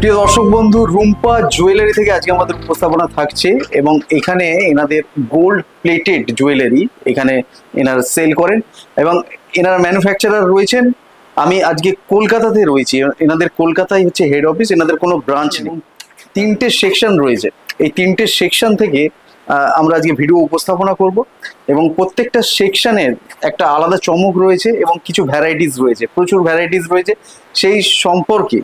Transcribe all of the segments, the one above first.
প্রিয় দর্শক বন্ধু, রুম্পা জুয়েলারি থেকে আজকে আমাদের উপস্থাপনা থাকছে এবং এখানে এনাদের গোল্ড প্লেটেড জুয়েলারি এখানে এনারা সেল করেন এবং এনারা ম্যানুফ্যাকচারার রয়েছেন। আমি আজকে কলকাতাতে রয়েছি, এনাদের কলকাতায় হচ্ছে হেড অফিস, এনাদের কোনো ব্রাঞ্চ নেই। 3টে সেকশন রয়েছে, এই 3টে সেকশন থেকে আমরা আজকে ভিডিও উপস্থাপনা করব এবং প্রত্যেকটা সেকশনের একটা আলাদা চমক রয়েছে এবং কিছু ভ্যারাইটিস রয়েছে, প্রচুর ভ্যারাইটিস রয়েছে। সেই সম্পর্কে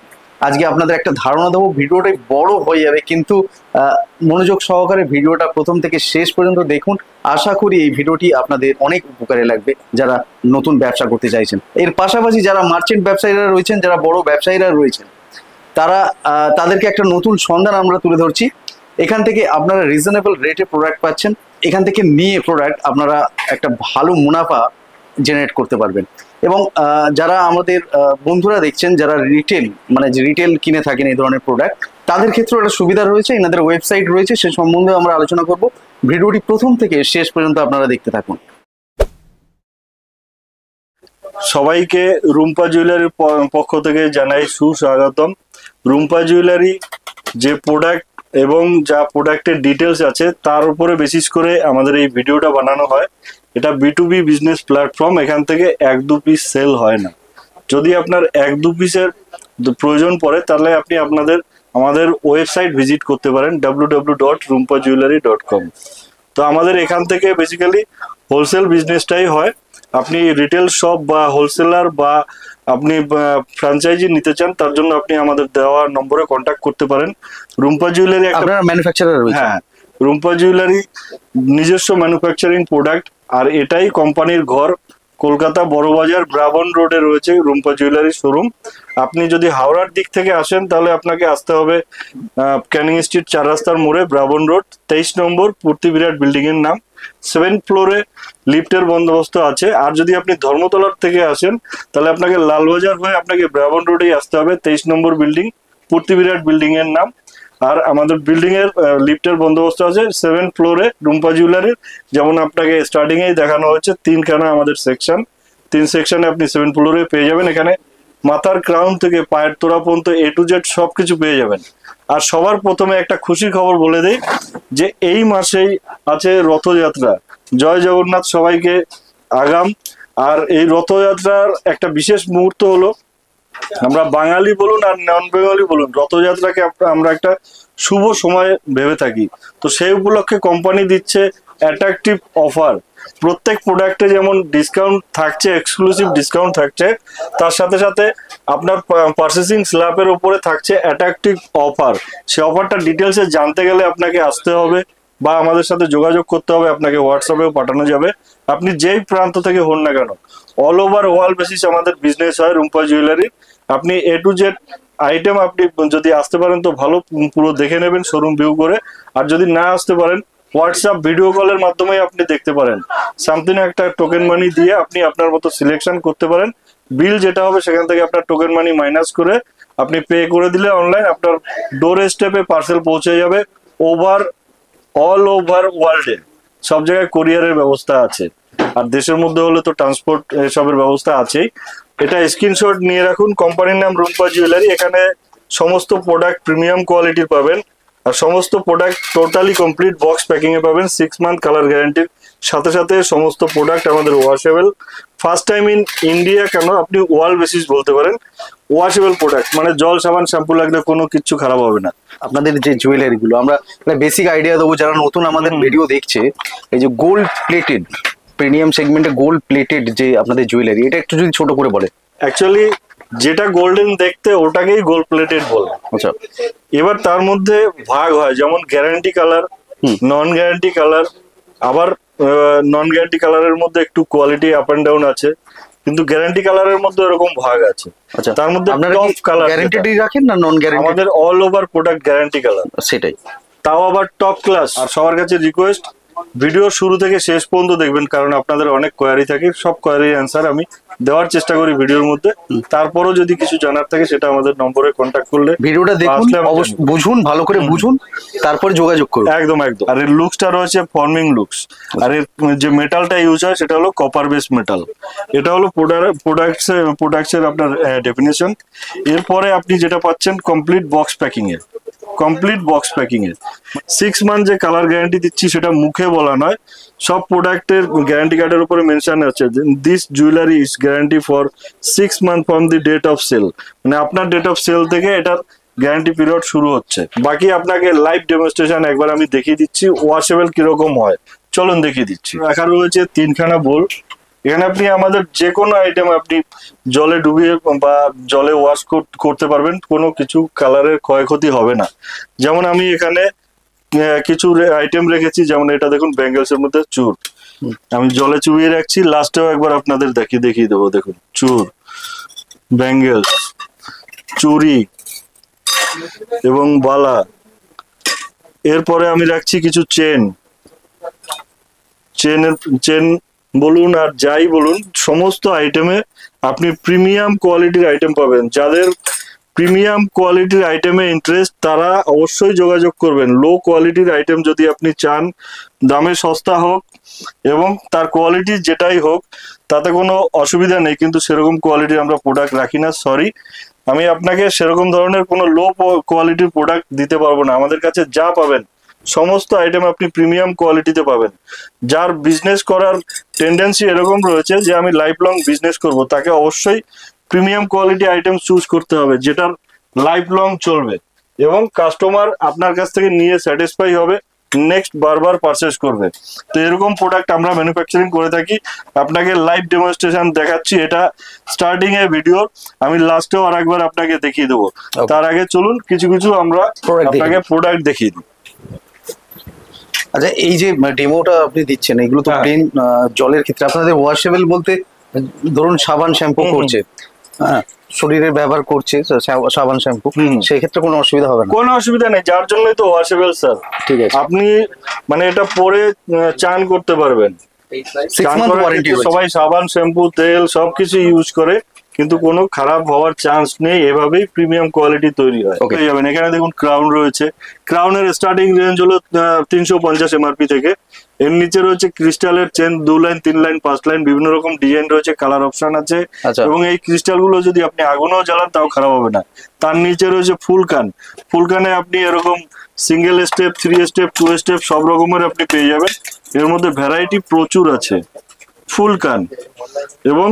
আজকে আপনাদের একটা ধারণা দেবো। ভিডিওটাই বড় হয়ে যাবে, কিন্তু মনোযোগ সহকারে ভিডিওটা প্রথম থেকে শেষ পর্যন্ত দেখুন। আশা করি এই ভিডিওটি আপনাদের অনেক উপকারে লাগবে যারা নতুন ব্যবসা করতে চাইছেন। এর পাশাপাশি যারা মার্চেন্ট ব্যবসায়ীরা রয়েছেন, যারা বড় ব্যবসায়ীরা রয়েছেন, তাদেরকে একটা নতুন সন্ধান আমরা তুলে ধরছি। এখান থেকে আপনারা রিজনেবল রেটে প্রোডাক্ট পাচ্ছেন, এখান থেকে নিয়ে প্রোডাক্ট আপনারা একটা ভালো মুনাফা জেনারেট করতে পারবেন। এবং যারা আমাদের বন্ধুরা দেখছেন, যারা রিটেল মানে যে রিটেল কিনে থাকেন এই ধরনের প্রোডাক্ট, তাদের ক্ষেত্রে একটা সুবিধা রয়েছে, এনাদের ওয়েবসাইট রয়েছে, সে সম্বন্ধে আমরা আলোচনা করব। ভিডিওটি প্রথম থেকে শেষ পর্যন্ত আপনারা দেখতে থাকুন। সবাইকে রুম্পা জুয়েলারির পক্ষ থেকে জানাই সুস্বাগতম। রুম্পা জুয়েলারি যে প্রোডাক্ট এবং যা প্রোডাক্টের ডিটেলস আছে তার উপরে বেসিস করে আমাদের এই ভিডিওটা বানানো হয়। এটা B2B বিজনেস প্ল্যাটফর্ম, এখান থেকে 1-2 পিস সেল হয় না। যদি আপনার 1-2 পিসের প্রয়োজন পড়ে তাহলে আপনি আমাদের ওয়েবসাইট ভিজিট করতে পারেন www.rumpajewellery.com। তো আমাদের এখান থেকে বেসিক্যালি হোলসেল বিজনেসটাই হয়। আপনি রিটেল শপ বা হোলসেলার বা আপনি ফ্র্যাঞ্চাইজি নিতে চান, তার জন্য আপনি আমাদের দেওয়া নম্বরে কন্ট্যাক্ট করতে পারেন। রুম্পা জুয়েলারি আপনারা ম্যানুফ্যাকচারার রয়েছে? হ্যাঁ, রুম্পা জুয়েলারি নিজস্ব ম্যানুফ্যাকচারিং প্রোডাক্ট, আর এটাই কোম্পানির ঘর। কলকাতা বড়বাজার ব্রাবন রোডে রয়েছে রুম্পা জুয়েলারি শোরুম। আপনি যদি হাওড়ার দিক থেকে আসেন তাহলে আপনাকে আসতে হবে ক্যানিং স্ট্রিট 4 রাস্তার মোড়ে, ব্রাবন রোড 23 নম্বর পূর্তি বিরাট বিল্ডিং এর নাম। 7th ফ্লোরে লিফটের বন্দোবস্ত আছে। আর যদি আপনি ধর্মতলার থেকে আসেন তাহলে আপনাকে লালবাজার হয়ে আপনাকে ব্রাবন রোডেই আসতে হবে, 23 নম্বর বিল্ডিং, পূর্তি বিরাট বিল্ডিং এর নাম। আর আমাদের বিল্ডিং এর লিফটের বন্দোবস্ত আছে 7th ফ্লোরে রুম্পা জুয়েলারির। যেমন আপনাকে স্টার্টিং এই দেখানো হচ্ছে 3খানা আমাদের সেকশন, 3 সেকশনে আপনি 7th ফ্লোরে পেয়ে যাবেন। এখানে মাথার ক্রাউন থেকে পায়ের তোড়া পর্যন্ত A to Z সবকিছু পেয়ে যাবেন। আর সবার প্রথমে একটা খুশির খবর বলে দেই যে এই মাসেই আছে রথযাত্রা। জয় জগন্নাথ সবাইকে আগাম। আর এই রথযাত্রার একটা বিশেষ মুহূর্ত হলো, আমরা বাঙালি বলুন আর নন বেঙ্গলি বলুন, রথযাত্রাকে আমরা একটা শুভ সময় ভেবে থাকি। তো সেই উপলক্ষে কোম্পানি দিচ্ছে অ্যাট্রাকটিভ অফার। প্রত্যেক প্রোডাক্টে যেমন ডিসকাউন্ট থাকছে, এক্সক্লুসিভ ডিসকাউন্ট থাকছে, তার সাথে সাথে আপনার পারচেসিং স্ল্যাবের উপরে থাকছে অ্যাট্রাকটিভ অফার। সেই অফারটা ডিটেলসে জানতে গেলে আপনাকে আসতে হবে বা আমাদের সাথে যোগাযোগ করতে হবে। আপনাকে হোয়াটসঅ্যাপেও পাঠানো যাবে। আপনি যেই প্রান্ত থেকে হন না কেন, অল ওভার ওয়ার্ল্ড বেসিস আমাদের বিজনেস হয় রুম্পা জুয়েলারি। আপনি A to Z আইটেম আপনি যদি আসতে পারেন তো ভালো, পুরো দেখে নেবেন শোরুম ভিউ করে। আর যদি না আসতে পারেন, হোয়াটসঅ্যাপ ভিডিও কলের মাধ্যমে আপনি দেখতে পারেন। সামথিং একটা টোকেন মানি দিয়ে আপনি আপনার মতো সিলেকশন করতে পারেন। বিল যেটা হবে সেখান থেকে আপনার টোকেন মানি মাইনাস করে আপনি পে করে দিলে অনলাইন আপনার ডোর স্টেপে পার্সেল পৌঁছে যাবে। অল ওভার ওয়ার্ল্ডে সব জায়গায় কোরিয়ারের ব্যবস্থা আছে। আর দেশের মধ্যে হলে তো ট্রান্সপোর্ট এসবের ব্যবস্থা আছেই। এটা স্ক্রিনশট নিয়ে রাখুন। কোম্পানির নাম রুম্পা জুয়েলারি। এখানে সমস্ত প্রোডাক্ট প্রিমিয়াম কোয়ালিটির পাবেন। আর সমস্ত product totally complete box packing এ পাবেন 6 মান্থ কালার গ্যারান্টির সাথে সাথে। সমস্ত প্রোডাক্ট আমাদের washable, first time in India, কেন আপনি ওয়ার্ল্ড বেসিস বলতে পারেন। ওয়াশেবল প্রোডাক্ট মানে জল সাবান শ্যাম্পু লাগলে কোনো কিছু খারাপ হবে না। আপনাদের যে জুয়েলারি গুলো আমরা বেসিক আইডিয়া দেবো যারা নতুন আমাদের ভিডিও দেখছে। এই যে গোল্ড প্লেটেড প্রিমিয়াম সেগমেন্টে গোল্ড প্লেটেড যে আপনাদের জুয়েলারি, এটা একটু যদি ছোট করে বলে। অ্যাকচুয়ালি যেটা গোল্ডেন দেখতে ওটাকেই গোল্ড প্লেটেড বলে। আচ্ছা, এবার তার মধ্যে ভাগ হয়, যেমন guarantee colour, non guarantee colour. আবার নন গ্যারান্টি কালারের মধ্যে একটু কোয়ালিটি আপ এন্ড ডাউন আছে, কিন্তু গ্যারান্টি কালারের মধ্যে এরকম ভাগ আছে। আচ্ছা, তার মধ্যে আপনারা টপ কালার গ্যারান্টিডি রাখেন না নন গ্যারান্টি? আমাদের all over product guarantee colour, সেটাই, তাও আবার টপ ক্লাস। আর সবার কাছে রিকোয়েস্ট, ভিডিও শুরু থেকে শেষ পর্যন্ত দেখবেন, কারণ আপনাদের অনেক কোয়ারি থাকে, সব কোয়ারির অ্যান্সার আমি দেওয়ার চেষ্টা করি ভিডিওর মধ্যে। তারপরও যদি কিছু জানার থাকে সেটা আমাদের নম্বরে কন্ট্যাক্ট করলে ভিডিওটা দেখুন, আসলে আমি অবশ্যই জানিয়ে দেব। বুঝুন, ভালো করে বুঝুন, তারপরে যোগাযোগ করুন। একদম একদম। আর এর লুকসটা রয়েছে ফর্মিং লুকস। আর এর যে মেটালটা ইউজ হয় সেটা হলো কপার বেস মেটাল। এটা হলো প্রোডাক্টসের আপনার ডেফিনেশন। এরপরে আপনি যেটা পাচ্ছেন কমপ্লিট বক্স প্যাকিং এ, 6 মান্থ যে কালার গ্যারান্টি দিচ্ছি সেটা মুখে বলা নয়, সব প্রোডাক্টের গ্যারান্টি কার্ডের উপরে মেনশন আছে this jewellery is guarantee for 6 month from the date of sale. মানে আপনার ডেট অফ সেল থেকে এটার গ্যারান্টি পিরিয়ড শুরু হচ্ছে। বাকি আপনাকে লাইভ ডেমনস্ট্রেশন একবার আমি দেখিয়ে দিচ্ছি ওয়াশেবল কিরকম হয়, চলুন দেখিয়ে দিচ্ছি। রাখা রয়েছে 3খানা বোল। এখানে আপনি আমাদের যে কোনো আইটেম আপনি জলে ডুবিয়ে বা জলে ওয়াশ করতে পারবেন, কোনো কিছু কালারের ক্ষয়ক্ষতি হবে না। যেমন আমি এখানে কিছু আইটেম রেখেছি, যেমন এটা দেখুন ব্যাঙ্গেলস এর মধ্যে চুর, আমি জলে চুবিয়ে রাখছি। লাস্টেও একবার আপনাদের দেখিয়ে দেবো, দেখুন চুর, ব্যাঙ্গেলস, চুড়ি এবং বালা। এরপরে আমি রাখছি কিছু চেন বলুন আর যাই বলুন, সমস্ত আইটেমে আপনি প্রিমিয়াম কোয়ালিটির আইটেম পাবেন। যাদের প্রিমিয়াম কোয়ালিটির আইটেমে ইন্টারেস্ট তারা অবশ্যই যোগাযোগ করবেন। লো কোয়ালিটির আইটেম যদি আপনি চান, দামে সস্তা হোক এবং তার কোয়ালিটি যেটাই হোক তাতে কোনো অসুবিধা নেই, কিন্তু সেরকম কোয়ালিটির আমরা প্রোডাক্ট রাখি না, সরি। আমি আপনাকে সেরকম ধরনের কোনো লো কোয়ালিটির প্রোডাক্ট দিতে পারবো না। আমাদের কাছে যা পাবেন সমস্ত আইটেম আপনি প্রিমিয়াম কোয়ালিটিতে পাবেন। যার বিজনেস করার টেন্ডেন্সি এরকম রয়েছে যে আমি লাইফ লং বিজনেস করব, তাকে অবশ্যই প্রিমিয়াম কোয়ালিটি আইটেম চুজ করতে হবে যেটার লাইফ লং চলবে এবং কাস্টমার আপনার কাছ থেকে নিয়ে স্যাটিসফাই হবে, নেক্সট বারবার পারচেস করবে। তো এরকম প্রোডাক্ট আমরা ম্যানুফ্যাকচারিং করে থাকি। আপনাকে লাইভ ডেমনস্ট্রেশন দেখাচ্ছি, এটা স্টার্টিং এ ভিডিও, আমি লাস্টেও আর একবার আপনাকে দেখিয়ে দেবো। তার আগে চলুন কিছু আমরা আপনাকে প্রোডাক্ট দেখিয়ে দিই। আচ্ছা, এই যে ডেমোটা আপনি দিচ্ছেন, এগুলো তো প্লেন জলের ক্ষেত্রে আপনাদের ওয়াশেবল বলতে ধরুন সাবান শ্যাম্পু করছে, হ্যাঁ, শরীরে ব্যবহার করছে সাবান শ্যাম্পু, সেই ক্ষেত্রে কোনো অসুবিধা হবে না? কোনো অসুবিধা নেই, যার জন্যই তো ওয়াশেবল স্যার। ঠিক আছে, আপনি মানে এটা পরে চান করতে পারবেন। 6 মান্থ ওয়ারেন্টি। সবাই সাবান শ্যাম্পু তেল সবকিছু ইউজ করে, কিন্তু কোনো খারাপ হওয়ার চান্স নেই। এভাবেই প্রিমিয়াম কোয়ালিটি তৈরি হয়। পেয়ে যাবেন। এখানে দেখুন ক্রাউন রয়েছে। ক্রাউনের স্টার্টিং রেঞ্জ হলো 350 MRP থেকে। এর নিচে রয়েছে ক্রিস্টালের চেন, 2 লাইন 3 লাইন 5 লাইন বিভিন্ন রকম ডিজাইন রয়েছে, কালার অপশন আছে। এবং এই ক্রিস্টাল গুলো যদি আপনি আগুনও জ্বালান তাও খারাপ হবে না। তার নিচে রয়েছে ফুলকানে আপনি এরকম সিঙ্গেল স্টেপ, 3 স্টেপ, 2 স্টেপ সব রকমের আপনি পেয়ে যাবেন। এর মধ্যে ভ্যারাইটি প্রচুর আছে। ফুলকান এবং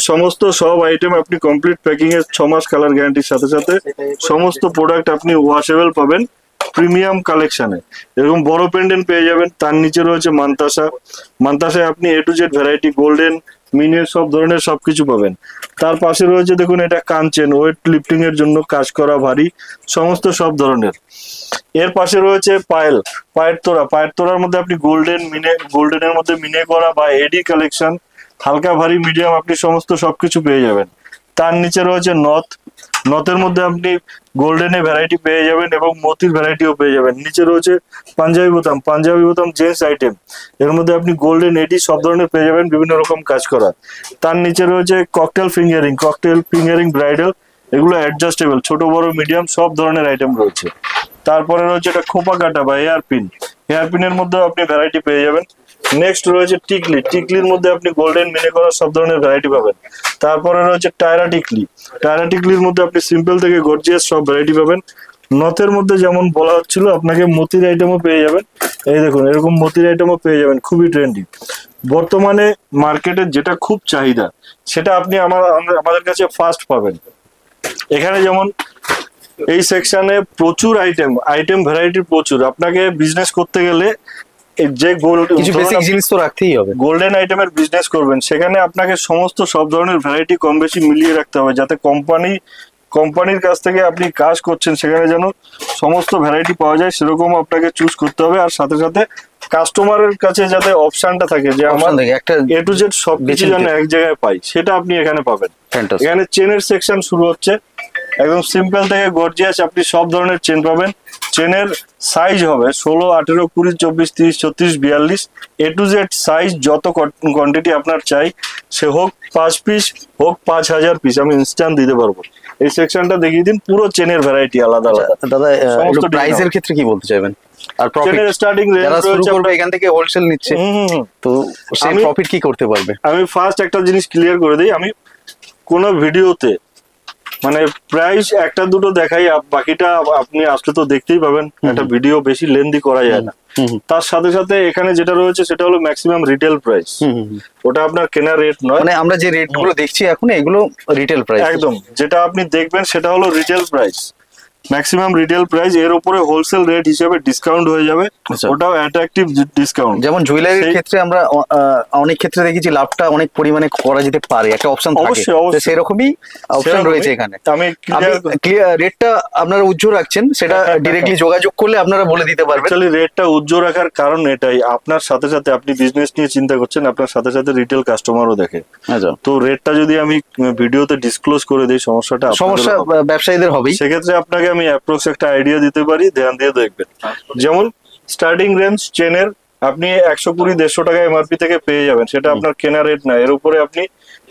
সমস্ত সব আইটেম আপনি কমপ্লিট প্যাকিং এর 6 মাস কালার গ্যারান্টির সাথে সাথে সমস্ত প্রোডাক্ট আপনি ওয়াশেবল পাবেন প্রিমিয়াম কালেকশনে। এরকম বড় পেন্ডেন্ট পেয়ে যাবেন। তার নিচে রয়েছে মান্তাসায় আপনি A to Z variety golden মিনের সব ধরনের সবকিছু পাবেন। তার পাশে রয়েছে দেখুন এটা কাঞ্চেন, ওয়েট লিফটিং এর জন্য কাজ করা ভারী সমস্ত সব ধরনের। এর পাশে রয়েছে পায়ের তোড়ার মধ্যে আপনি গোল্ডেনের মধ্যে মিনে করা বা এডি কালেকশন, হালকা ভারী মিডিয়াম আপনি সমস্ত সবকিছু পেয়ে যাবেন। তার নিচে রয়েছে নথের মধ্যে আপনি গোল্ডেনে ভ্যারাইটি পেয়ে যাবেন এবং মতির ভ্যারাইটিও পেয়ে যাবেন। নিচে রয়েছে পাঞ্জাবি বোতাম জেন্টস আইটেম, এর মধ্যে আপনি গোল্ডেন এডি সব ধরনের পেয়ে যাবেন, বিভিন্ন রকম কাজ করা। তার নিচে রয়েছে ককটেল ফিঙ্গারিং ব্রাইডাল, এগুলো অ্যাডজাস্টেবল, ছোট বড় মিডিয়াম সব ধরনের আইটেম রয়েছে। তারপরে রয়েছে এটা খোপা কাটা বা হেয়ারপিনের মধ্যে আপনি ভ্যারাইটি পেয়ে যাবেন। নেক্সট রয়েছে টিকলির মধ্যে আপনি গোল্ডেন মিনে করা সব ধরনের ভ্যারাইটি পাবেন। তারপরে রয়েছে টায়রা টিকলির মধ্যে আপনি সিম্পল থেকে গর্জিয়াস সব ভ্যারাইটি পাবেন। নথের মধ্যে যেমন বলা হচ্ছিল আপনাকে মতির আইটেমও পেয়ে যাবেন। এই দেখুন এরকম মতির আইটেমও পেয়ে যাবেন, খুবই ট্রেন্ডি। বর্তমানে মার্কেটের যেটা খুব চাহিদা সেটা আপনি আমাদের কাছে ফার্স্ট পাবেন। এখানে যেমন এই সেকশনে প্রচুর আইটেম ভ্যারাইটি প্রচুর। আপনাকে বিজনেস করতে গেলে যে গোল্ডেন আইটেমের বিজনেস করবেন সেখানে আপনাকে সমস্ত সব ধরনের ভ্যারাইটি কম বেশি মিলিয়ে রাখতে হবে, যাতে কোম্পানির কাছ থেকে আপনি কাজ করছেন সেখানে যেন সমস্ত ভ্যারাইটি পাওয়া যায় সেরকম আপনাকে চুজ করতে হবে। আর সাথে সাথে কাস্টমারের কাছে যাতে অপশনটা থাকে যে আমার A to Z সবকিছু যেন এক জায়গায় পাই, সেটা আপনি এখানে পাবেন। এখানে চেনের সেকশন শুরু হচ্ছে একদম সিম্পল থেকে গর্জিয়াস আপনি সব ধরনের চেন পাবেন। চেনের সাইজ হবে 16, 18, 20, 24, 30, 36, 42 A to Z সাইজ, যত কোয়ান্টিটি আপনার চাই, সে হোক 5 পিস হোক 5000 পিস, আমি ইনস্ট্যান্ট দিতে পারবো। এই সেকশনটা দেখিয়ে দিন, পুরো চেনের ভ্যারাইটি আলাদা আলাদা। দাদা সমস্ত প্রাইসের ক্ষেত্রে কি বলতে চাইবেন? আর প্রফিট, চেনের স্টার্টিং যারা রেঞ্জ শুরু রয়েছে করবে এখান থেকে হোলসেল নিচ্ছে, তো সেই প্রফিট কি করতে পারবে? আমি ফার্স্ট একটা জিনিস ক্লিয়ার করে দিই, আমি কোন ভিডিওতে মানে প্রাইস একটা দুটো দেখাই, বাকিটা আপনি আসলে তো দেখতেই পাবেন, একটা ভিডিও বেশি লেন্দি করা যায় না। তার সাথে সাথে এখানে যেটা রয়েছে সেটা হলো ম্যাক্সিমাম রিটেল প্রাইস, ওটা আপনার কেনা রেট নয়। মানে আমরা যে রেট গুলো দেখছি এখন এগুলো রিটেল প্রাইস, একদম যেটা আপনি দেখবেন সেটা হলো retail price, maximum retail price. এর উপরে হোলসেল রেট হিসেবে ডিসকাউন্ট হয়ে যাবে, ওটাও অ্যাট্রাকটিভ ডিসকাউন্ট। যেমন জুয়েলারির ক্ষেত্রে আমরা অনেক ক্ষেত্রে দেখেছি লাভটা অনেক পরিমাণে করা যেতে পারে, একটা অপশন থাকে, সেরকমই অপশন রয়েছে এখানে। আমি ক্লিয়ার রেটটা আপনারা উজ্জ্বল রাখছেন, সেটা ডিরেক্টলি যোগাযোগ করলে আপনারা বলে দিতে পারবেন। অ্যাকচুয়ালি রেটটা উজ্জ্বল রাখার কারণ এটাই, আপনার সাথে সাথে আপনি বিজনেস নিয়ে চিন্তা করছেন, আপনার সাথে সাথে রিটেল কাস্টমারও দেখে। তো রেটটা যদি আমি ভিডিওতে ডিসক্লোজ করে দিই, সমস্যা ব্যবসায়ীদের হবে। সেক্ষেত্রে আপনাকে আমি অ্যাপ্রক্স একটা আইডিয়া দিতে পারি, ধ্যান দিয়ে দেখবেন। যেমন স্টার্টিং রেঞ্জ চেনের আপনি 120, 150 টাকা এমআরপি থেকে পেয়ে যাবেন, সেটা আপনার কেনা রেট না। এর উপরে আপনি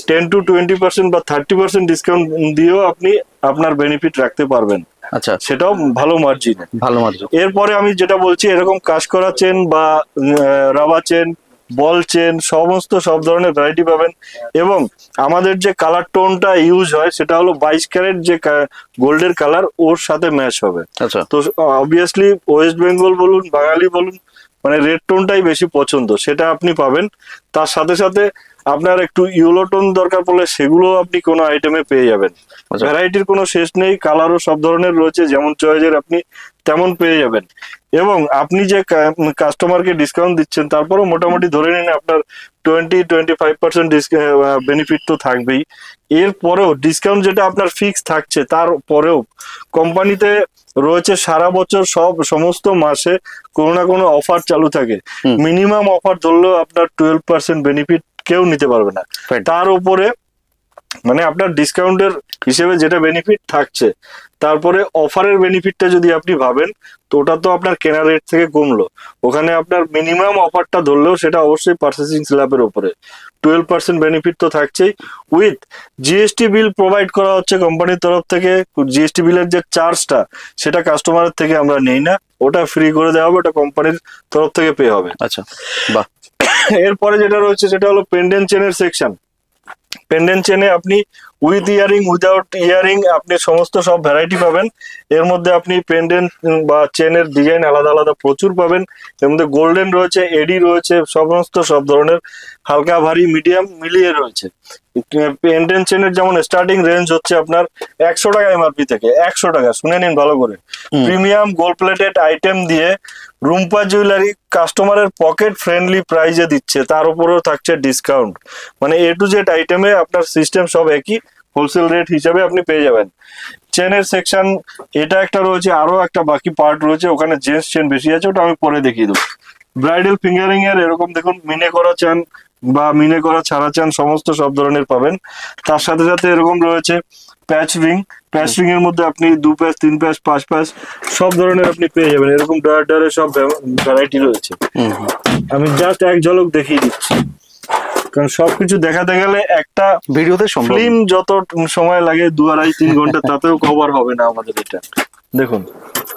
10 to 20% বা 30% ডিসকাউন্ট দিয়েও আপনি আপনার বেনিফিট রাখতে পারবেন। আচ্ছা, সেটাও ভালো মার্জিন। এরপরে আমি যেটা বলছি, এরকম কাজ করা চেন বা রাবার চেন, বল চেন, সব ধরনের ভ্যারাইটি পাবেন। এবং আমাদের যে কালার টোনটা ইউজ হয় সেটা হলো 22 ক্যারেট যে গোল্ডের কালার, ওর সাথে ম্যাচ হবে। তো অবভিয়াসলি ওয়েস্ট বেঙ্গল বলুন, বাঙালি বলুন, মানে রেড টোনটাই বেশি পছন্দ, সেটা আপনি পাবেন। তার সাথে সাথে আপনার একটু ইয়েলো টোন দরকার পড়লে সেগুলো আপনি কোনো আইটেমে পেয়ে যাবেন। ভ্যারাইটির কোনো শেষ নেই, কালারও সব ধরনের রয়েছে, যেমন চয়েসের আপনি তেমন পেয়ে যাবেন। এবং আপনি যে কাস্টমারকে ডিসকাউন্ট দিচ্ছেন, তারপরেও মোটামুটি ধরে নিন আপনার 20-25% বেনিফিট তো থাকবেই। এরপরেও ডিসকাউন্ট যেটা আপনার ফিক্স থাকছে, তারপরেও কোম্পানিতে রয়েছে সারা বছর সমস্ত মাসে কোনো না কোনো অফার চালু থাকে। মিনিমাম অফার ধরলেও আপনার 12% বেনিফিট কেউ নিতে পারবে না। তার উপরে মানে আপনার ডিসকাউন্টের হিসেবে যেটা বেনিফিট থাকছে, তারপরে অফারের বেনিফিটটা যদি আপনি ভাবেন, তো ওটা তো আপনার কেনা রেট থেকে কমলো। ওখানে আপনার মিনিমাম অফারটা ধরলেও সেটা অবশ্যই পারচেসিং স্ল্যাবের উপরে 12% বেনিফিট তো থাকছেই। উইথ জিএসটি বিল প্রোভাইড করা হচ্ছে কোম্পানির তরফ থেকে। জিএসটি বিলের যে চার্জটা, সেটা কাস্টমারের থেকে আমরা নেই না, ওটা ফ্রি করে দেওয়া হবে, ওটা কোম্পানির তরফ থেকে পে হবে। আচ্ছা, বাহ। এরপরে যেটা রয়েছে সেটা হলো পেন্ডেন্ট চেনের সেকশন। পেন্ডেন্ট চেনে আপনি উইথ ইয়ারিং, উইদাউট ইয়ারিং, আপনি সমস্ত সব ভ্যারাইটি পাবেন। এর মধ্যে আপনি পেন্ডেন্ট বা চেনের ডিজাইন আলাদা আলাদা প্রচুর পাবেন। এর মধ্যে গোল্ডেন রয়েছে, এডি রয়েছে, সমস্ত সব ধরনের হালকা ভারী মিডিয়াম মিলিয়ে রয়েছে। পেন্ডেন্ট চেনের যেমন স্টার্টিং রেঞ্জ হচ্ছে আপনার 100 টাকা এমআরপি থেকে। 100 টাকা, শুনে নিন ভালো করে। প্রিমিয়াম গোল্ড প্লেটেড আইটেম দিয়ে রুম্পা জুয়েলারি কাস্টমারের পকেট ফ্রেন্ডলি প্রাইজে দিচ্ছে, তার উপরেও থাকছে ডিসকাউন্ট। মানে A to Z আইটেমে আপনার সিস্টেম সব একই, হোলসেল রেট হিসাবে আপনি পেয়ে যাবেন। চেনের সেকশন এটা একটা রয়েছে, আরো একটা বাকি পার্ট রয়েছে, ওখানে জেন্টস চেন বেশি আছে, ওটা আমি পরে দেখিয়ে দেবো। ব্রাইডাল ফিঙ্গারিং এর এরকম দেখুন, মিনে করা চান বা মিনে করা ছাড়া চান, সমস্ত সব ধরনের পাবেন। তার সাথে সাথে এরকম রয়েছে প্যাচ রিং। প্যাচ রিং এর মধ্যে আপনি 2 প্যাচ, 3 প্যাচ, 5 প্যাচ সব ধরনের আপনি পেয়ে যাবেন। এরকম ডয়ারে সব ভ্যারাইটি রয়েছে। আমি জাস্ট এক ঝলক দেখিয়ে দিচ্ছি, কারণ সবকিছু দেখাতে গেলে একটা ভিডিওতে ফিল্ম যত সময় লাগে 2-2.5-3 ঘন্টা, তাতেও কভার হবে না আমাদের এটা। দেখুন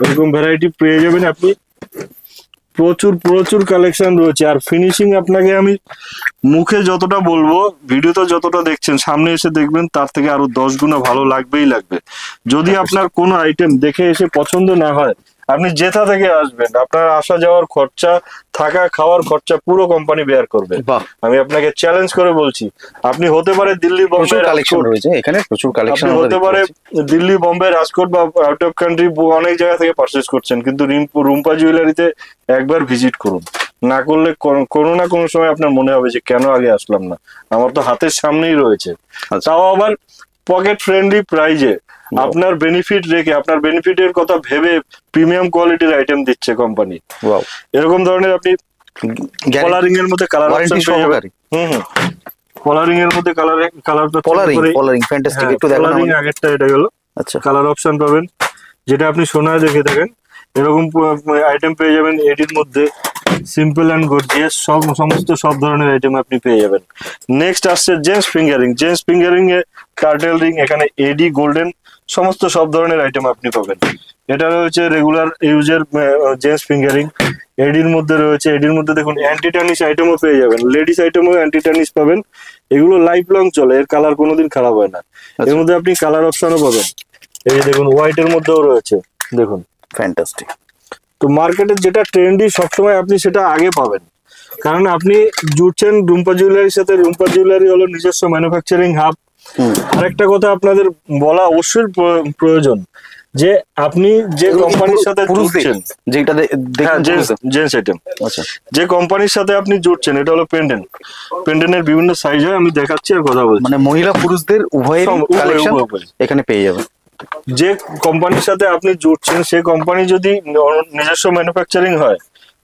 এরকম ভ্যারাইটি পেয়ে যাবেন আপনি, প্রচুর কালেকশন রয়েছে। আর ফিনিশিং আপনাকে আমি মুখে যতটা বলবো, ভিডিওতে যতটা দেখছেন, সামনে এসে দেখবেন তার থেকে আরো 10 গুণা ভালো লাগবেই লাগবে। যদি আপনার কোনো আইটেম দেখে এসে পছন্দ না হয়, আপনি যেথা থেকে আসবেন, আপনার আসা যাওয়ার খরচা, থাকা খাওয়ার খরচা পুরো কোম্পানি বেয়ার করবে। আমি আপনাকে চ্যালেঞ্জ করে বলছি, আপনি হতে পারে দিল্লি, বোম্বে, কালেকশন রয়েছে এখানে, প্রচুর কালেকশন হতে পারে দিল্লি, বোম্বে, রাজকোট বা আউট অফ কান্ট্রি অনেক জায়গা থেকে পারচেজ করছেন, কিন্তু রুম্পা জুয়েলারিতে একবার ভিজিট করুন। না করলে কোনো না কোনো সময় আপনার মনে হবে যে কেন আগে আসলাম না, আমার তো হাতের সামনেই রয়েছে। তাও আবার পকেট ফ্রেন্ডলি প্রাইজে, আপনার বেনিফিট রেখে, আপনার বেনিফিটের কথা ভেবে প্রিমিয়াম কোয়ালিটির আইটেম দিচ্ছে কোম্পানি। এরকম ধরনের আপনি কলারিং এর মধ্যে কালার অপশন পেয়ে যাবেন। কলারিং এর মধ্যে কালার ফ্যান্টাস্টিক। একটু দেখুন, আগেরটা এটা গেল, আচ্ছা কালার অপশন পাবেন, যেটা আপনি সোনায় দেখে থাকেন এরকম আইটেম পেয়ে যাবেন। এডির মধ্যে সিম্পল অ্যান্ড গর্জিয়াস সমস্ত সব ধরনের আইটেম আপনি পেয়ে যাবেন। নেক্সট আসছে জেন্টস ফিঙ্গারিং। জেন্টস ফিঙ্গারিং এ টার্টেল রিং, এখানে এডি গোল্ডেন সমস্ত সব ধরনের আইটেম আপনি পাবেন। এটা রয়েছে রেগুলার ইউজের জেন্টস ফিঙ্গারিং। এডির মধ্যে রয়েছে, এডির মধ্যে দেখুন অ্যান্টি টার্নিশ আইটেমও পেয়ে যাবেন, লেডিস আইটেমও অ্যান্টি টার্নিশ পাবেন। এগুলো লাইফ লং চলে, এর কালার কোনোদিন খারাপ হয় না। এর মধ্যে আপনি কালার অপশনও পাবেন, এই যে দেখুন হোয়াইট এর মধ্যেও রয়েছে, দেখুন ফ্যান্টাস্টিক। তো মার্কেটে যেটা ট্রেন্ডি সবসময় আপনি সেটা আগে পাবেন, কারণ আপনি জুড়ছেন রুম্পা জুয়েলারির সাথে। রুম্পা জুয়েলারি হলো নিজস্ব ম্যানুফ্যাকচারিং হাব। আরেকটা কথা আপনাদের বলা অবশ্যই প্রয়োজন, যে আপনি যে কোম্পানির সাথে জুড়ছেন, যেটা জেন্টস আইটেম, আচ্ছা যে কোম্পানির সাথে আপনি জুড়ছেন, এটা হলো পেন্ডেন্ট। পেন্ডেন্টের বিভিন্ন সাইজ হয়, আমি দেখাচ্ছি আর কথা বলছি। মানে মহিলা পুরুষদের উভয়ের কালেকশন এখানে পেয়ে যাবেন। যে কোম্পানির সাথে আপনি জুড়ছেন সেই কোম্পানি যদি নিজস্ব ম্যানুফ্যাকচারিং হয়,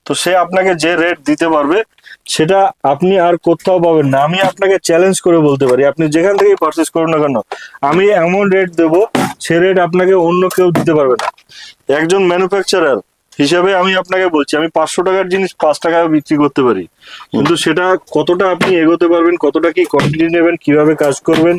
তো সে আপনাকে যে রেট দিতে পারবে সেটা আপনি আর কোথাও পাবেন না। আমি আপনাকে চ্যালেঞ্জ করে বলতে পারি, আপনি যেখান থেকেই পারচেস করুন না কেন, আমি এমন রেট দেবো সে রেট আপনাকে অন্য কেউ দিতে পারবে না। একজন ম্যানুফ্যাকচারার হিসাবে আমি আপনাকে বলছি, আমি 500 টাকার জিনিস 5 টাকায় বিক্রি করতে পারি, কিন্তু সেটা কতটা আপনি এগোতে পারবেন, কতটা কি কোয়ান্টিটি নেবেন, কিভাবে কাজ করবেন,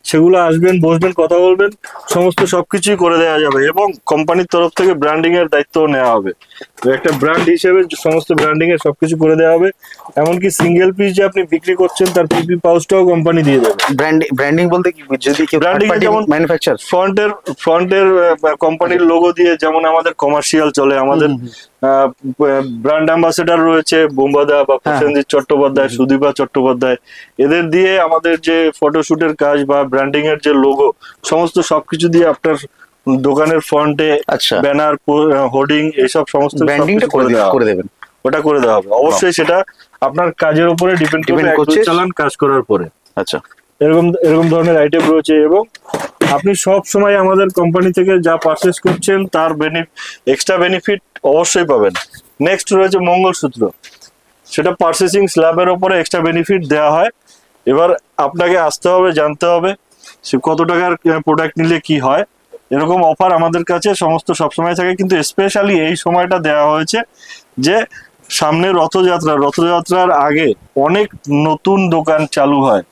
সেগুলো আসবেন, বসবেন, কথা বলবেন, সমস্ত সবকিছুই করে দেওয়া যাবে। এবং কোম্পানির তরফ থেকে ব্র্যান্ডিং এর দায়িত্বও নেওয়া হবে। তো একটা ব্র্যান্ড হিসেবে সমস্ত ব্র্যান্ডিং এর সবকিছু করে দেওয়া হবে। এমনকি সিঙ্গেল পিস যে আপনি বিক্রি করছেন তার পিপি পাউচটাও কোম্পানি দিয়ে দেবে। ব্র্যান্ডিং বলতে কি, যদি কেউ ব্র্যান্ডিং যেমন ম্যানুফ্যাকচার ফ্রন্টের কোম্পানির লোগো দিয়ে, যেমন আমাদের কমার্শিয়াল চলে, আমাদের ব্র্যান্ড অ্যাম্বাসেডার রয়েছে বোম্বাদা বা প্রসেনজিৎ চট্টোপাধ্যায়, সুদীপা চট্টোপাধ্যায়, এদের দিয়ে আমাদের যে ফটোশুটের কাজ বা ব্র্যান্ডিং এর যে লোগো, সমস্ত সবকিছু দিয়ে আপনার দোকানের ফ্রন্টে ব্যানার, হোর্ডিং, এইসব সমস্ত ব্র্যান্ডিংটা করে দেবেন। ওটা করে দেওয়া হবে অবশ্যই। সেটা আপনার কাজের উপরে ডিপেন্ড করছে, চালান কাজ করার পরে। আচ্ছা, এরকম এরকম ধরনের আইটেম রয়েছে। এবং আপনি সব সময় আমাদের কোম্পানি থেকে যা পারচেস করছেন তার এক্সট্রা বেনিফিট অবশ্যই পাবেন। নেক্সট রয়েছে মঙ্গলসূত্র, সেটা পারচেসিং স্ল্যাবের উপরে এক্সট্রা বেনিফিট দেওয়া হয়। এবার আপনাকে আসতে হবে, জানতে হবে সে কত টাকার প্রোডাক্ট নিলে কি হয়। এরকম অফার আমাদের কাছে সমস্ত সবসময় থাকে, কিন্তু স্পেশালি এই সময়টা দেওয়া হয়েছে যে সামনে রথযাত্রার আগে অনেক নতুন দোকান চালু হয়।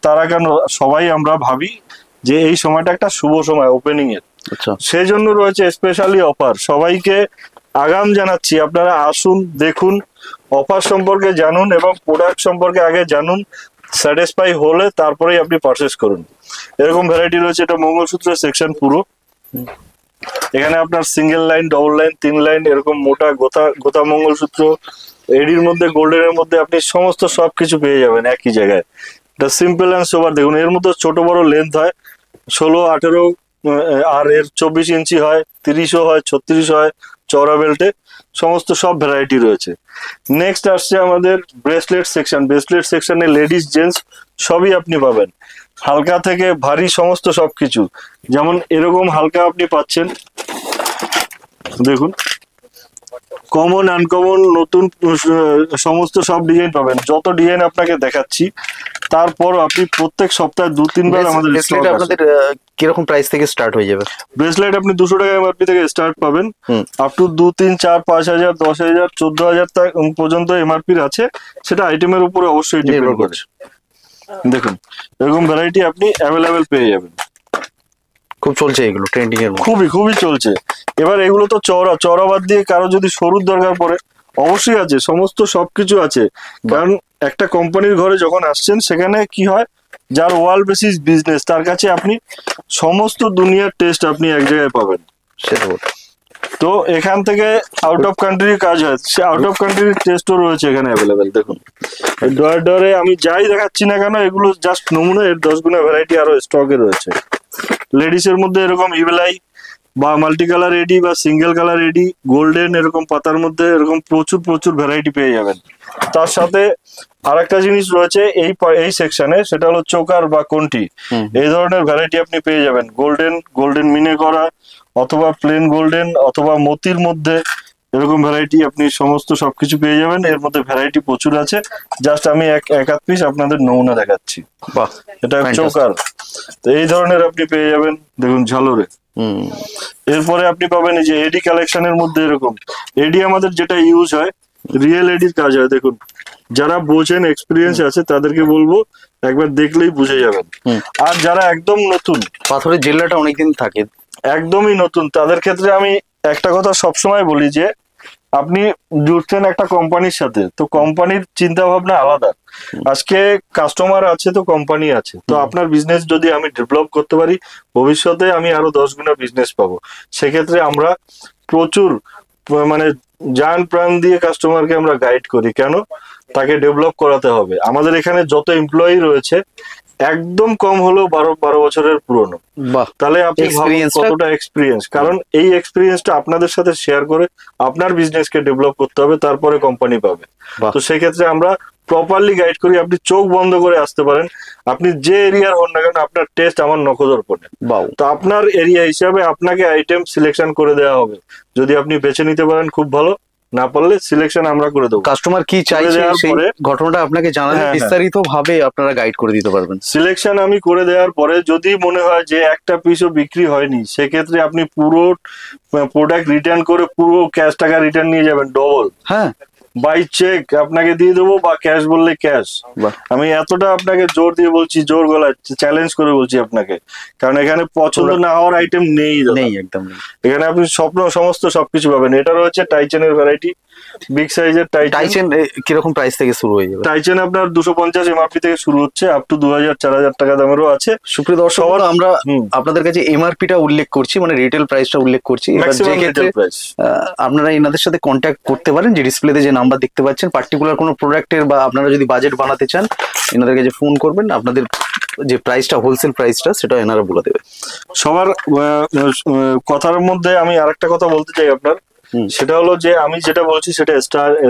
তারা কেন সবাই আমরা ভাবি যে এই সময়টা একটা শুভ সময় ওপেনিং এর, সেই জন্য রয়েছে স্পেশালি অফার। সবাইকে আগাম জানাচ্ছি, আপনারা আসুন, দেখুন, অফার সম্পর্কে জানুন এবং প্রোডাক্ট সম্পর্কে আগে জানুন, স্যাটিসফাই হলে তারপরেই আপনি পারচেস করুন। এরকম ভ্যারাইটি রয়েছে। এটা মঙ্গলসূত্রের সেকশন পুরো। এখানে আপনার single line, double line, 3 line এরকম মোটা গোতা মঙ্গলসূত্র, এডির মধ্যে গোল্ডেনের মধ্যে আপনি সমস্ত সবকিছু পেয়ে যাবেন একই জায়গায়। এটা সিম্পল অ্যান্ড সোবার। দেখুন এর মধ্যে ছোট বড় লেন্থ হয়, 16, 18, আর এর 24 ইঞ্চি হয়, 30ও হয়, 36 হয় চওড়া বেল্টে। সমস্ত সব ভ্যারাইটি রয়েছে। নেক্সট আসছে আমাদের ব্রেসলেট সেকশন। ব্রেসলেট সেকশনে লেডিস জেন্টস সবই আপনি পাবেন, হালকা থেকে ভারী সমস্ত সবকিছু। যেমন এরকম হালকা আপনি পাচ্ছেন, দেখুন কমন, আনকমন, নতুন সমস্ত সব ডিজাইন পাবেন। যত ডিজাইন আপনাকে দেখাচ্ছি, তারপর আপনি প্রত্যেক সপ্তাহে 2-3 বার আমাদের আপনাদের কিরকম প্রাইস থেকে স্টার্ট হয়ে যাবে? ব্রেসলেট আপনি 200 টাকা এমআরপি থেকে স্টার্ট পাবেন, আপ টু 2, 3, 4, 5,000, 10,000, 14,000 পর্যন্ত এমআরপির আছে। সেটা আইটেমের উপরে অবশ্যই ডিপেন্ড করছে। দেখুন এরকম ভ্যারাইটি আপনি অ্যাভেলেবেল পেয়ে যাবেন। খুব চলছে এগুলো, ট্রেন্ডিং এর খুবই চলছে। এবার এগুলো তো চওড়া বাদ দিয়ে কারো যদি সরুর দরকার পড়ে, অবশ্যই আছে, সমস্ত সবকিছু আছে। কারণ একটা কোম্পানির ঘরে যখন আসছেন, সেখানে কি হয়, যার ওয়াল বেসিস বিজনেস, তার কাছে আপনি সমস্ত দুনিয়ার টেস্ট আপনি এক জায়গায় পাবেন। তো এখান থেকে আউট অফ কান্ট্রির কাজ হয়, সে আউট অফ কান্ট্রির টেস্টও রয়েছে এখানে অ্যাভেলেবেল। দেখুন ডরে আমি যাই দেখাচ্ছি না কেন, এগুলো জাস্ট নমুনা, এর 10 গুণা ভ্যারাইটি আরো স্টকে রয়েছে। লেডিস এর মধ্যে এরকম ইভেলাই বা মাল্টি কালার এডি বা সিঙ্গেল কালার এডি, গোল্ডেন এরকম পাতার মধ্যে এরকম প্রচুর ভ্যারাইটি পেয়ে যাবেন। তার সাথে আরেকটা জিনিস রয়েছে এই সেকশনে, সেটা হলো চোকার বা কোন্টি। এই ধরনের ভ্যারাইটি আপনি পেয়ে যাবেন। গোল্ডেন মিনে করা, অথবা প্লেন গোল্ডেন, অথবা মতির মধ্যে এরকম ভ্যারাইটি আপনি সমস্ত সবকিছু পেয়ে যাবেন। এর মধ্যে ভ্যারাইটি প্রচুর আছে, জাস্ট আমি এক আধ পিস আপনাদের নমুনা দেখাচ্ছি। বাহ, এটা fantastic. চোকার, তো এই ধরনের আপনি পেয়ে যাবেন দেখুন ঝালরে। এরপরে আপনি পাবেন এই যে এডি কালেকশনের মধ্যে এরকম এডি আমাদের যেটা ইউজ হয় রিয়েল এডির কাজ হয়। দেখুন যারা বোঝেন এক্সপিরিয়েন্স আছে তাদেরকে বলবো একবার দেখলেই বুঝে যাবেন। আর যারা একদম নতুন, পাথরের জেল্লাটা অনেকদিন থাকে, একদমই নতুন, তাদের ক্ষেত্রে আমি একটা কথা সবসময় বলি যে আপনি জুড়ছেন একটা কোম্পানির সাথে, তো কোম্পানির চিন্তা ভাবনা আলাদা। আজকে কাস্টমার আছে তো কোম্পানি আছে, তো আপনার বিজনেস যদি আমি ডেভেলপ করতে পারি ভবিষ্যতে আমি আরো 10 গুণা বিজনেস পাবো। সেক্ষেত্রে আমরা প্রচুর মানে জান প্রাণ দিয়ে কাস্টমারকে আমরা গাইড করি। কেন? তাকে ডেভেলপ করাতে হবে। আমাদের এখানে যত এমপ্লয়ি রয়েছে একদম কম হলেও 12 বছরের পুরনো। বাহ, তাহলে আপনি ভাবুন Experience-টা- কতটা এক্সপিরিয়েন্স। কারণ এই এক্সপিরিয়েন্সটা আপনাদের সাথে শেয়ার করে আপনার বিজনেসকে ডেভেলপ করতে হবে, তারপরে কোম্পানি পাবে। বাহ। তো সেক্ষেত্রে আমরা প্রপারলি গাইড করি। আপনি চোখ বন্ধ করে আসতে পারেন, আপনি যে এরিয়ার হন না কেন, আপনার টেস্ট আমার নখদর্পণে। বাউ, তো আপনার এরিয়া হিসাবে আপনাকে আইটেম সিলেকশন করে দেওয়া হবে। যদি আপনি বেছে নিতে পারেন খুব ভালো, না পারলে সিলেকশন আমরা করে দেবো। কাস্টমার কি চাইছে দেওয়ার সেই পরে- ঘটনাটা আপনাকে জানালে হ্যাঁ, হ্যাঁ। বিস্তারিত ভাবে আপনারা গাইড করে দিতে পারবেন। সিলেকশন আমি করে দেওয়ার পরে যদি মনে হয় যে একটা পিসও বিক্রি হয়নি, সেক্ষেত্রে আপনি পুরো প্রোডাক্ট রিটার্ন করে পুরো ক্যাশ টাকা রিটার্ন নিয়ে যাবেন ডবল। হ্যাঁ, বাই চেক আপনাকে দিয়ে দেবো বা ক্যাশ বললে ক্যাশ। বাহ, আমি এতটা আপনাকে জোর দিয়ে বলছি, জোর গলায় চ্যালেঞ্জ করে বলছি আপনাকে, কারণ এখানে পছন্দ না হওয়ার আইটেম নেই দাদা। নেই, একদম নেই। এখানে আপনি স্বপ্ন সমস্ত সবকিছু পাবেন। এটা রয়েছে টাইচেনের ভ্যারাইটি, বিগ সাইজের টাইচেন। টাইচেন কিরকম প্রাইস থেকে শুরু হয়ে যাবে? টাইচেন আপনার 250 এমআরপি থেকে শুরু হচ্ছে, আপ টু 2000-4000 টাকা দামেরও আছে। সুপ্রিয় দর্শক, আমরা আপনাদের কাছে এমআরপি টা উল্লেখ করছি, মানে রিটেল প্রাইসটা উল্লেখ করছি। এবার যে ম্যাক্সিমাম ক্ষেত্রে রিটেল প্রাইস। আপনারা এনাদের সাথে কন্ট্যাক্ট করতে পারেন, যে ডিসপ্লেতে যে নাম্বার দেখতে পাচ্ছেন, পার্টিকুলার কোনো প্রোডাক্টের বা আপনারা যদি বাজেট বানাতে চান এনাদের কাছে ফোন করবেন, আপনাদের যে প্রাইসটা হোলসেল প্রাইসটা সেটা এনারা বলে দেবে। সবার কথার মধ্যে আমি আরেকটা কথা বলতে চাই আপনার, সেটা হলো যে আমি যেটা বলছি সেটা